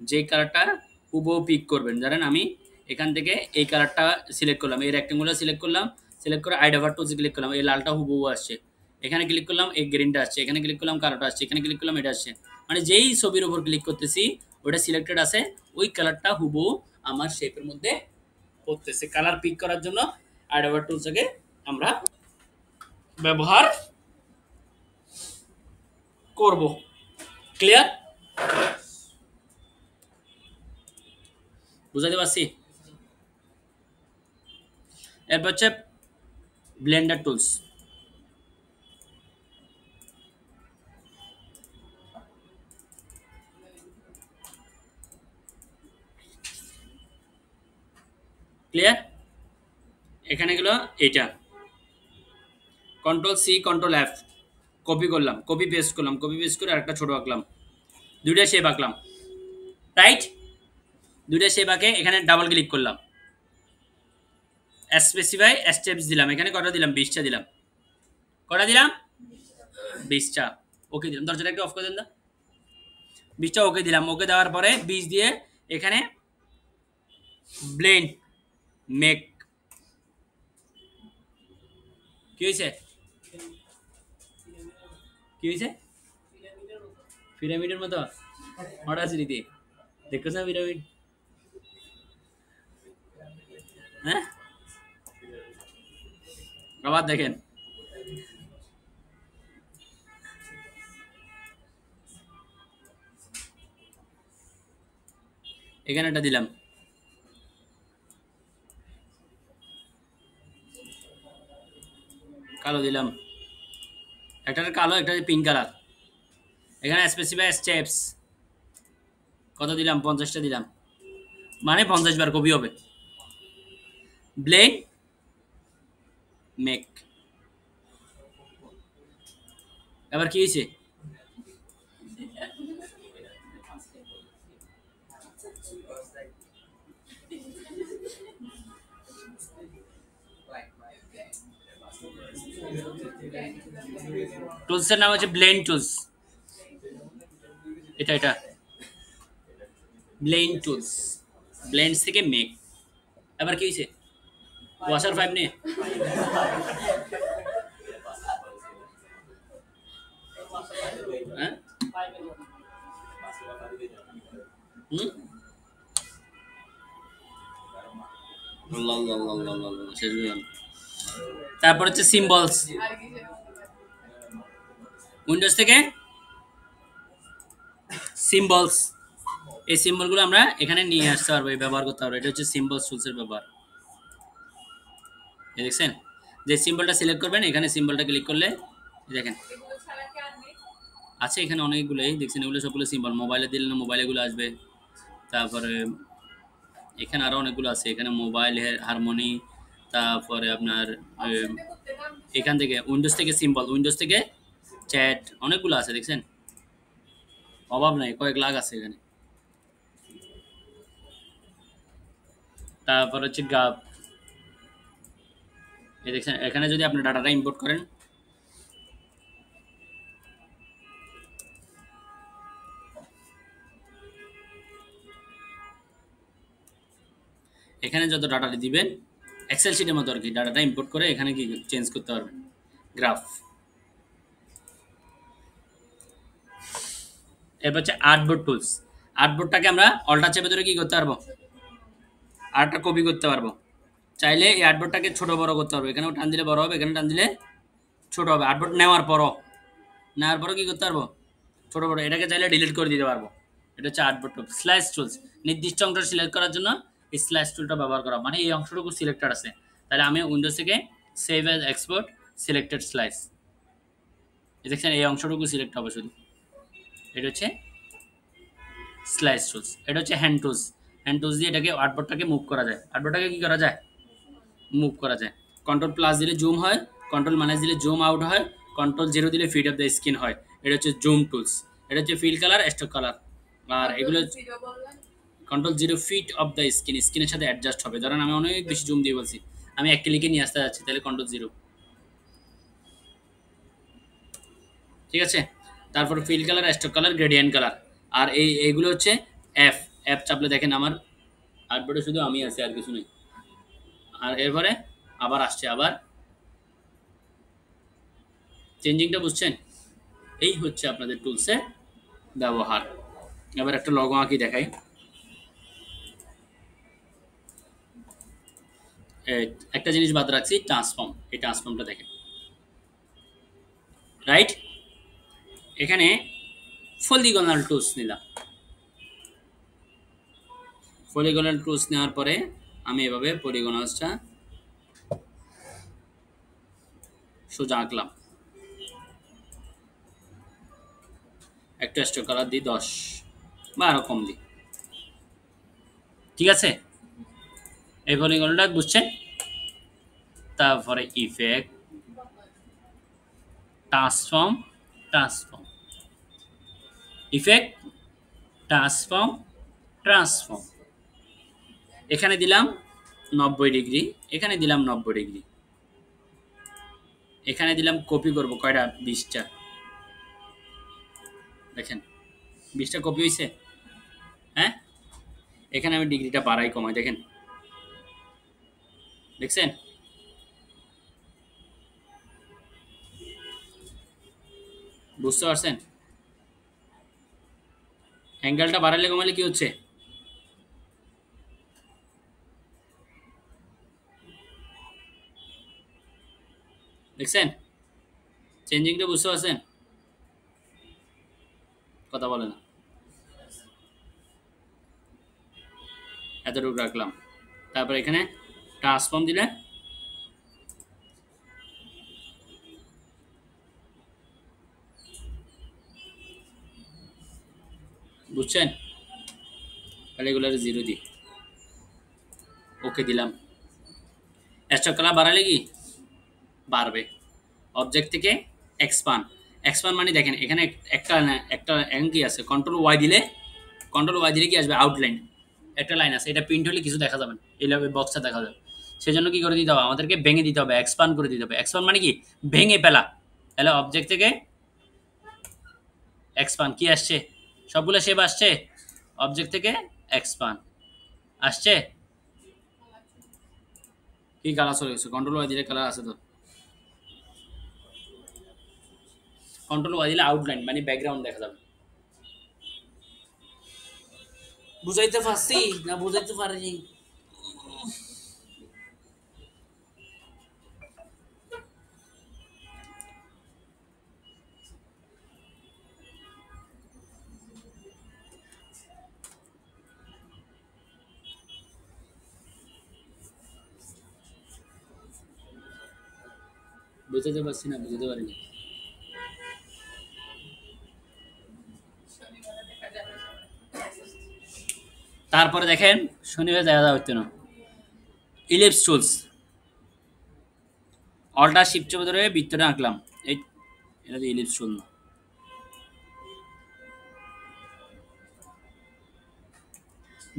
যে কালারটা হুবহু পিক করবেন, ধরেন আমি এখান থেকে এই কালারটা সিলেক্ট করলাম, এই রেক্টেঙ্গুলার সিলেক্ট করলাম, সিলেক্ট করে আইডোভার টুলস ক্লিক করলাম, এই লালটা হুবহু আসছে। এখানে ক্লিক করলাম, এই গ্রিনটা আসছে। এখানে ক্লিক করলাম, কালোটা আসছে। এখানে ক্লিক করলাম, এটা আসছে। মানে যেই ছবির উপর ক্লিক করতেছি ওটা সিলেক্টেড আছে, ওই কালারটা হুবহু আমার শেপের মধ্যে পড়তেছে। কালার পিক করার জন্য আইডোভার টুলসকে আমরা ব্যবহার করব। ক্লিয়ার? বুঝাতে পারছি? এরপর হচ্ছে ব্লেন্ডার টুলস। ক্লিয়ার? এখানে গেল এইটা, control C control F, copy করলাম, কপি পেস্ট করলাম, কপি পেস্ট করে আরেকটা ছোট আঁকলাম, দুইটা শেপ আঁকলাম, রাইট? দুইটা শেপ আঁকে এখানে ডাবল ক্লিক করলাম, স্পেসিফাই স্টেপস দিলাম। এখানে কটা দিলাম, 20টা দিলাম। কটা দিলাম, 20টা। ওকে দিলাম, দরজাটা একটু অফ করে দেন না। 20টা ওকে দিলাম। ওকে দেওয়ার পরে 20 দিয়ে এখানে ব্লেন্ড মেক, কি হয়েছে, কি হয়েছে, পিরামিডের মতো অডাসিটিতে দেখো না পিরামিড, হ্যাঁ আবার দেখেন এখানে একটা দিলাম, কালো দিলাম, একটা কালো একটা পিঙ্ক কালার, এখানে স্পেসিফাই স্টেপস কত দিলাম, 50টা দিলাম, মানে 50 বার কপি হবে। ব্লেন্ড মেক, এবার কি হয়েছে, টুলসের নাম হচ্ছে ব্লেন্ড টুলস, এটা এটা ব্লেন্ড টুলস, ব্লেন্ডস থেকে মেক। এবার কি হয়েছে, ওয়াশার 5 নিয়ে হ্যাঁ হুম শেষ হয়ে গেল। তারপর হচ্ছে সিম্বলস, আর কি যে উইন্ডোজ থেকে সিম্বলস, এই সিম্বলগুলো আমরা এখানে নিয়ে আসতে পারবো, ব্যবহার করতে পারবো। এটা হচ্ছে সিম্বলস টুলসের ব্যবহার। এই দেখছেন, যে সিম্বলটা সিলেক্ট করবেন, এখানে সিম্বলটা ক্লিক করলে দেখেন এগুলো ছাড়া কি আর নেই? আছে এখানে অনেকগুলোই দেখছেন, এগুলো সবগুলো সিম্বল, মোবাইলে দিলে না মোবাইলে এগুলো আসবে। তারপরে এখানে আরো অনেকগুলো আছে, এখানে মোবাইল হারমোনি, তারপরে আপনার অপশনটা করতে দাম এখান থেকে উইন্ডোজ থেকে সিম্বল, উইন্ডোজ থেকে চ্যাট, অনেকগুলো আছে দেখছেন, অভাব নাই, কয়েক লাখ আছে এখানে। তারপর হচ্ছে গাব, এই দেখছেন এখানে যদি আপনি ডাটাটা ইম্পোর্ট করেন, এখানে যত ডাটাটা দিবেন এক্সেল শিটের মতো আর কি, ডাটাটা ইম্পোর্ট করে এখানে কি চেঞ্জ করতে পারবেন। গ্রাফ, এরপর হচ্ছে আর্টবোর্ড টুলস, আর্টবোর্ডটাকে আমরা অল্টার চেপে ধরে কি করতে পারবো, আর্টটা কপি করতে পারবো। চাইলে এই আর্টবোর্ডটাকে ছোট বড় করতে পারবো, এখানেও টান দিলে বড় হবে, এখানে টান দিলে ছোট হবে। আর্টবোর্ড নেওয়ার পরও কি করতে পারবো, ছোট বড়, এটাকে চাইলে ডিলিট করে দিতে পারবো। এটা হচ্ছে আর্টবোর্ড টুল। স্ল্যাশ টুলস, নির্দিষ্ট অংশ সিলেক্ট করার জন্য এই স্ল্যাশ টুলটা ব্যবহার করা, মানে এই অংশটুকু সিলেক্টেড আছে, তাহলে আমি উইন্ডোজ থেকে save as export selected slice, দেখছেন এই অংশটুকু সিলেক্ট হবে শুধু। এটা হচ্ছে স্লাইস টুলস। এটা হচ্ছে হ্যান্ড টুলস, হ্যান্ড টুলস দিয়ে এটাকে আর্টবোর্ডটাকে মুভ করা যায়, আর্টবোর্ডটাকে কি করা যায়, মুভ করা যায়। কন্ট্রোল প্লাস দিলে জুম হয়, কন্ট্রোল মাইনাস দিলে জুম আউট হয়, কন্ট্রোল 0 দিলে ফিড অফ দ্য স্ক্রিন হয়। এটা হচ্ছে জুম টুলস। এটা হচ্ছে ফিল কালার, স্টক কালার। আর এগুলো ভিডিও বললেন control 0 fit of the screen, স্ক্রিনের সাথে অ্যাডজাস্ট হবে। ধরেন আমি অনেক বেশি জুম দিয়ে বলছি, আমি এক ক্লিকে নিয়ে আসতে যাচ্ছি, তাহলে কন্ট্রোল 0, ঠিক আছে। তারপর fill colour, stock colour, gradient colour. আর এইগুলো হচ্ছে এফ, এফ চাপলে দেখেন আমার আর্টবোর্ডে শুধু আমি আছি, আর কিছু নেই। আর এরপরে আবার আসছে, আবার চেঞ্জিংটা বুঝছেন, এই হচ্ছে আপনাদের টুলসের ব্যবহার। এবার একটা লগো আঁকি দেখাই। একটা জিনিস বাদ রাখছি, ট্রান্সফর্ম, এই ট্রান্সফর্মটা দেখেন, রাইট। এখানে পলিগনাল টুলস নিলাম, পলিগনাল টুলস নেওয়ার পরে আমি এভাবে পলিগনালসটা সোজা আঁকলাম, একটা স্ট্রোক কালার দিই 10 বা আরো কম দিই, ঠিক আছে। এই পলিগনটা বুঝছেন। তারপরে effect, transform, transform, effect, transform, transform. এখানে দিলাম 90 ডিগ্রি, এখানে দিলাম 90 ডিগ্রি, এখানে দিলাম কপি করব কয়টা, 20টা। দেখেন 20টা কপি হয়েছে, হ্যাঁ। এখানে আমি ডিগ্রিটা বাড়াই কমাই, দেখেন, দেখছেন। বুঝতে পারছেন, অ্যাঙ্গেলটা বাড়ালে কমালে কি হচ্ছে? দেখছেন চেঞ্জিংটা বুঝতে পারছেন? কথা বলে না, এতটুকু রাখলাম। তারপর এখানে ট্রান্সফর্ম দিলে বুঝছেন? তাহলে এগুলো জিরো দিই, ওকে দিলাম। স্ট্রোক কালার বাড়ালে কি বাড়বে? অবজেক্ট থেকে এক্সপান্ড, এক্সপান্ড মানে দেখেন এখানে একটা একটা কি আছে, কন্ট্রোল ওয়াই দিলে কি আসবে? আউটলাইন একটা লাইন আছে, এটা প্রিন্ট হলে কিছু দেখা যাবে না, এইভাবে বক্সটা দেখা যাবে। সেজন্য কি করে দিতে হবে? আমাদেরকে ভেঙে দিতে হবে, এক্সপান্ড করে দিতে হবে। এক্সপান্ড মানে কি? ভেঙে ফেলা। তাহলে অবজেক্ট থেকে এক্সপান্ড কি আসছে? সবগুলো শেপ আসছে। অবজেক্ট থেকে এক্সপান্ড আসছে। কি কালার চলে গেছে? কন্ট্রোল ওয়াই দিলে কালার আছে তো। কন্ট্রোল ওয়াই দিলে আউটলাইন মানে ব্যাকগ্রাউন্ড দেখা যাবে। বুঝাইতে পারছি না বুঝাইতে পারিনি? বুঝাইতে পারছি না বুঝাতে পারিনি? শনিবারে দেখা যাবে সবাই। তারপরে দেখেন শনিবার দেখা যাবে না। ইলিপস টুলস, অল্টার শিফট চেপে ধরে বৃত্তটা আঁকলাম। এই এটা তো ইলিপস টুল না,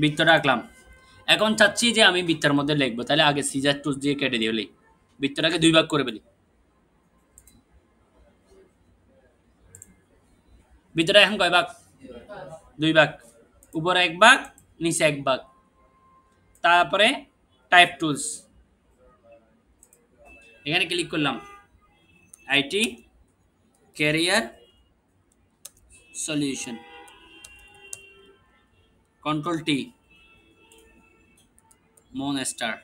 বৃত্তটা আঁকলাম। এখন চাচ্ছি যে আমি বৃত্তের মধ্যে লিখবো, তাহলে আগে সিজার টুলস দিয়ে কেটে দিই, বৃত্তটাকে দুই ভাগ করে ফেলি। বৃত্তটা এখন কয় ভাগ? দুই ভাগ, উপরে এক ভাগ, নিচে এক ভাগ। তারপরে টাইপ টুলস, এখানে ক্লিক করলাম, IT career solution, control T, মন স্টার।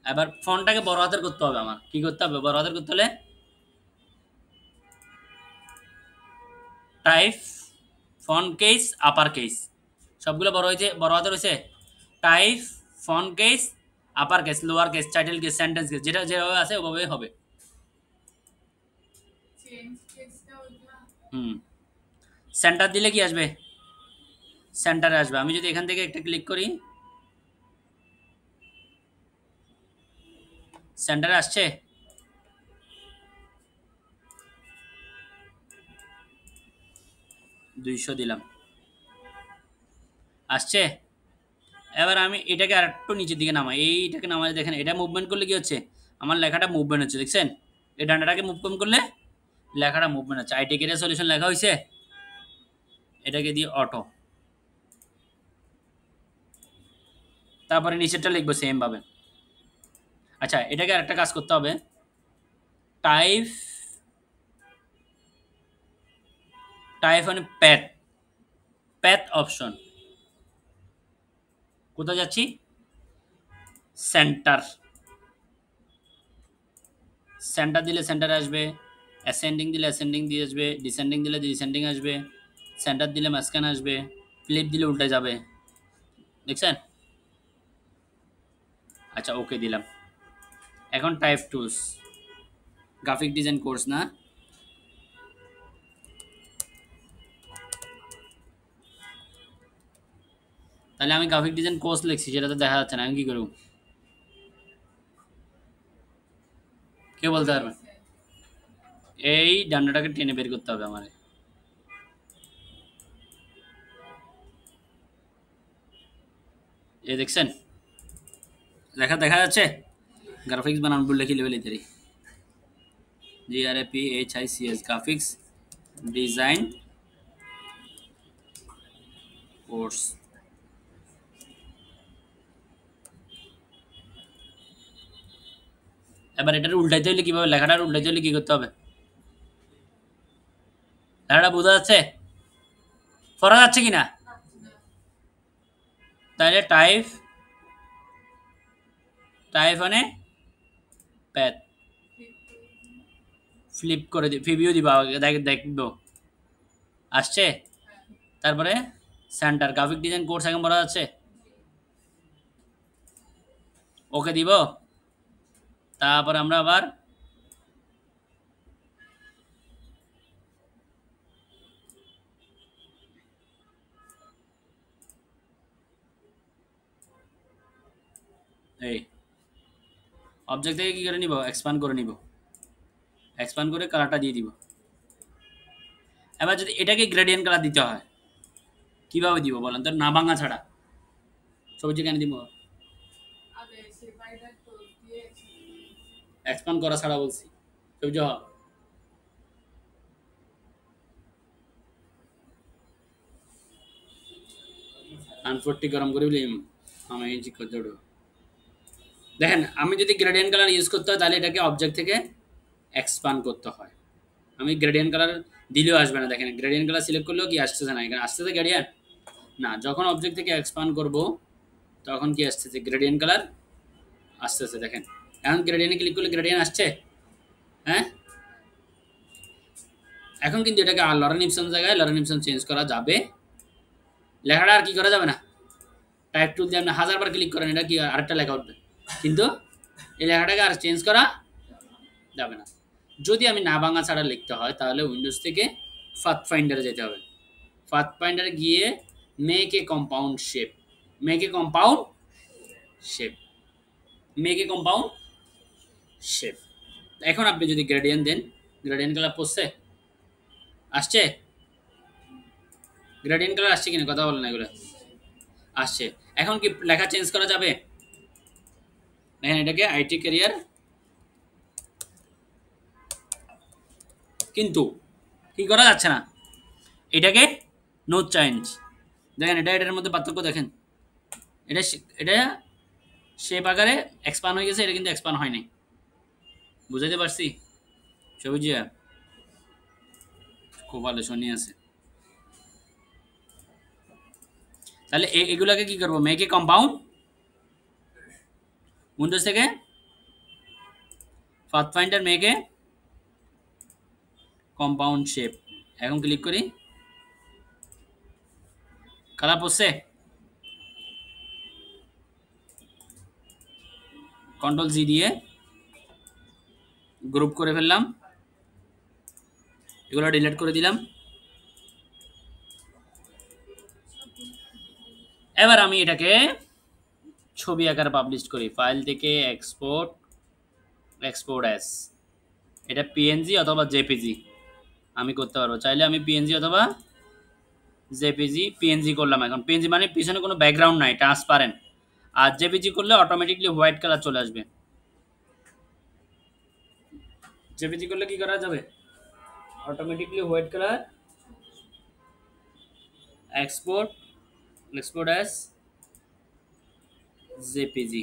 এবার ফন্টটাকে বড় হাতের করতে হবে। আমার কি করতে হবে? বড় হাতের করতে হলে type font case upper case, সবগুলো বড় হয়েছে, বড় হাতের হয়েছে। Type font case upper case lower case title case sentence case, যেটা যেভাবে আছে ওভাবেই হবে। চেঞ্জ কেসটা ওইটা সেন্টার দিলে কি আসবে? সেন্টারে আসবে। আমি যদি এখান থেকে একটা ক্লিক করি, সেন্টারে আসছে। দুইশো দিলাম, আসছে। এবার আমি এটাকে আর একটু নিচের দিকে নামাই, এইটাকে নামাই। দেখেন এটা মুভমেন্ট করলে কি হচ্ছে? আমার লেখাটা মুভমেন্ট হচ্ছে, দেখছেন? এই ডান্ডাটাকে মুভমেন্ট করলে লেখাটা মুভমেন্ট হচ্ছে। আইটি কেরিয়ার সলিউশন লেখা হয়েছে, এটাকে দিয়ে অটো। তারপরে নিচেরটা লিখবো সেম ভাবে। আচ্ছা এটাকে আরেকটা কাজ করতে হবে, টাইপ টাইপ মানে প্যাথ, প্যাথ অপশন। কোথায় যাচ্ছি? সেন্টার, সেন্টার দিলে সেন্টার আসবে। অ্যাসেন্ডিং দিলে অ্যাসেন্ডিং দিয়ে আসবে, ডিসেন্ডিং দিলে ডিসেন্ডিং আসবে, সেন্টার দিলে মাঝখানে আসবে, ফ্লিপ দিলে উল্টে যাবে। দেখছেন? আচ্ছা ওকে দিলাম। এখন type tools, graphic design course না? তাহলে আমি গ্রাফিক ডিজাইন কোর্স লিখছি, সেটা তো দেখা যাচ্ছে না, আমি কি করব? কে বলতে পারবে? এই ডান্ডাটাকে টেনে বের করতে হবে আমার। এই দেখছেন লেখা দেখা যাচ্ছে? গ্রাফিক্স বানান বললে কি লেভেল ইতারি, GRAPHICS গ্রাফিক্স ডিজাইন কোর্স। এবার এটার উল্টাইতে হলে কিভাবে? লেখাটার উল্টাইতে হলে কি করতে হবে? লেখাটা বোঝা যাচ্ছে, পড়া যাচ্ছে কিনা? তাহলে টাইপ টাইপ মানে প্যাথ, ফ্লিপ করে প্রিভিউ দিবা, দেখবো আসছে। তারপরে সেন্টার গ্রাফিক ডিজাইন কোর্স এখন পড়া যাচ্ছে, ওকে দিব। তারপর আমরা আবার এই অবজেক্ট থেকে কি করে নিব, এক্সপ্যান্ড করে নিব, এক্সপ্যান্ড করে কালারটা দিয়ে দিব। এবার যদি এটাকে গ্রেডিয়েন্ট কালার দিতে হয় কিভাবে দিব বলেন তো, না ভাঙা ছাড়া, ছবিটি কেন দিব, আগে সে বাইরে তো দিয়ে এক্সপ্যান্ড করা ছাড়া বলছি, ছবি হ আনফোর্টি গরম করে বলি আমি ইঞ্চি করে দেবো। দেখেন আমি যদি গ্রেডিয়েন্ট কালার ইউজ করতে হয় তাহলে এটাকে অবজেক্ট থেকে এক্সপ্যান্ড করতে হয়। আমি গ্রেডিয়েন্ট কালার দিলেও আসবে না, দেখেন গ্রেডিয়েন্ট কালার সিলেক্ট করলেও কি আসতেছে না, এখানে আসতেছে গ্রেডিয়েন্ট না। যখন অবজেক্ট থেকে এক্সপ্যান্ড করব তখন কি আসতেছে, গ্রেডিয়েন্ট কালার আসতেছে। দেখেন এখন গ্রেডিয়েন্টে ক্লিক করলে গ্রেডিয়েন্ট আসছে, হ্যাঁ। এখন কিন্তু এটাকে আর লরেন ইপসন জায়গায় লরেন ইপসন চেঞ্জ করা যাবে, লেখাটা আর কি করা যাবে না। টাইপ টুল দিয়ে আপনি 1000 বার ক্লিক করেন এটা কি আরেকটা লেখা উঠবে, কিন্তু এই লেখাটাকে আর চেঞ্জ করা যাবে না। যদি আমি না ভাঙা ছাড়া লিখতে হয় তাহলে উইন্ডোজ থেকে পাথ ফাইন্ডারে যেতে হবে, পাথ ফাইন্ডারে গিয়ে make a compound shape, make a compound shape, make a compound shape. এখন আপনি যদি গ্রেডিয়েন্ট দেন, গ্রেডিয়েন্ট কালার পড়ছে, আসছে গ্রেডিয়েন্ট কালার আসছে কিনা কথা বলেন, এগুলো আসছে। এখন কি লেখা চেঞ্জ করা যাবে, দেখেন এটাকে আইটি ক্যারিয়ার, কিন্তু কি করা যাচ্ছে না, এটাকে নো চেঞ্জ। দেখেন এটা এটার মধ্যে পার্থক্য দেখেন, এটা এটা শেপ আকারে এক্সপান্ড হয়ে গেছে, এটা কিন্তু এক্সপান্ড হয় নাই, বুঝাইতে পারছি? সবুজিয়া খুব ভালো শুনি আছে। তাহলে এগুলাকে কি করবো, মেক এ কম্পাউন্ড, উইন্ডোজ থেকে path finder make a compound shape, এখন ক্লিক করি, কালার পড়ছে, কন্ট্রোল জি দিয়ে গ্রুপ করে ফেললাম, এগুলো ডিলিট করে দিলাম। এবার আমি এটাকে ছবি আকারে পাবলিশ করি, ফাইল থেকে এক্সপোর্ট, এক্সপোর্ট অ্যাস, এটা পিএনজি অথবা জেপিজি আমি করতে পারবো, চাইলে আমি পিএনজি অথবা জেপিজি, পিএনজি করলাম। এখন পিএনজি মানে পিছনে কোনো ব্যাকগ্রাউন্ড নাই, ট্রান্সপারেন্ট, আর জেপিজি করলে অটোমেটিকলি হোয়াইট কালার চলে আসবে। জেপিজি করলে কি করা যাবে, automatically white colour, export, export as JPG.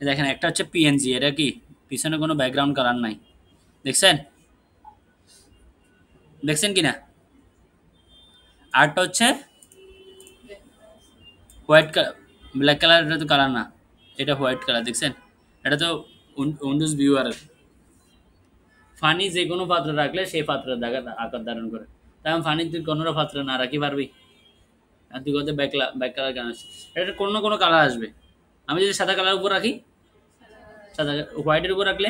দেখেন একটা হচ্ছে পিএনজি, এটা কি পিছনে কোনো ব্যাকগ্রাউন্ড কালার নাই, দেখছেন, দেখছেন কি না? আরটা হচ্ছে হোয়াইট কালার, ব্ল্যাক কালার, এটা তো কালার না, এটা হোয়াইট কালার, দেখছেন? এটা তো উইন্ডোজ ভিউয়ার। ফানি যে কোনো পাত্র রাখলে সেই পাত্রের আকার ধারণ করে, তাই আমি ফানি তুই কোনো পাত্র না রাখি পারবি, আর তুই কত ব্যাক কালার কেন আসছে, এটা কোনো না কোনো কালার আসবে। আমি যদি সাদা কালার উপর রাখি, সাদা, হোয়াইটের উপর রাখলে,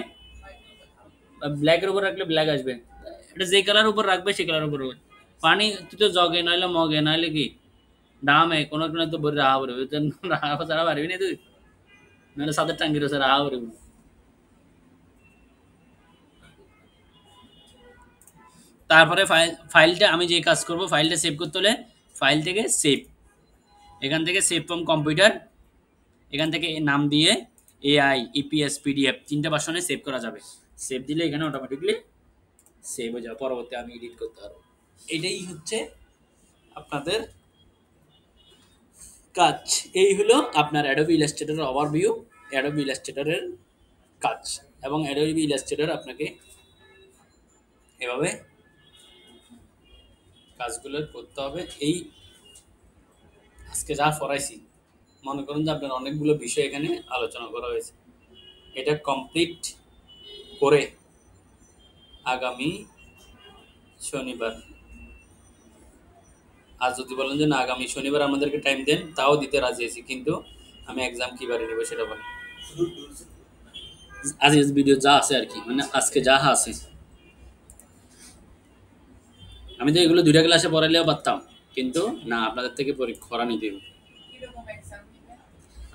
ব্ল্যাকের উপর রাখলে ব্ল্যাক আসবে, এটা যে কালার উপর রাখবে সেই কালার উপর হবে। পানি তুই তো জগে নাহলে মগে নাহলে কি ডামে কোনো কোনো তো বড় রাহা পড়বে, রাহা ছাড়া পারবি না তুই, নাহলে সাদের টাঙ্গির হচ্ছে রাহা পড়বে। তারপরে ফাইলটা আমি যে কাজ করব, ফাইলটা সেভ করতে হলে ফাইল থেকে সেভ, এখান থেকে সেভ ফ্রম কম্পিউটার, এখান থেকে নাম দিয়ে এআই, ইপিএস, পিডিএফ 3টা ভার্সনে সেভ করা যাবে। সেভ দিলে এখানে অটোমেটিকলি সেভ হয়ে যাবে, পরবর্তী আমি এডিট করতে পারবো। এটাই হচ্ছে আপনাদের কাজ। এই হলো আপনার অ্যাডোবি ইলাস্ট্রেটরের ওভারভিউ। অ্যাডোবি ইলাস্ট্রেটরের কাজ, এবং অ্যাডোবি ইলাস্ট্রেটর আপনাকে এভাবে কাজগুলো করতে হবে। এই আজকে যা পড়াইছি মনে করুন যে আপনার অনেকগুলো বিষয় এখানে আলোচনা করা হয়েছে, এটা কমপ্লিট করে আগামী শনিবার, আর যদি বলেন যে না আগামী শনিবার আমাদেরকে টাইম দেন তাও দিতে রাজি আছি, কিন্তু আমি এক্সাম কিবারে নেব সেটা বলেন। আজকের ভিডিও যা আছে আর কি, মানে আজকে যা আছে, আমি তো এগুলো 2টা ক্লাসে পড়াইলেও পারতাম, কিন্তু না আপনাদের থেকে পরীক্ষা নিতে হবে। কিরকম এক্সাম দিবে?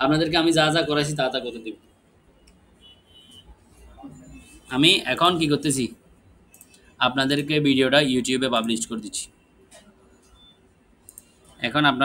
আপনাদেরকে আমি যা যা করাইছি তা তা করে দিব। আমি এখন কি করতেছি, আপনাদেরকে ভিডিওটা ইউটিউবে পাবলিশ করে দিচ্ছি। এখন আপনারা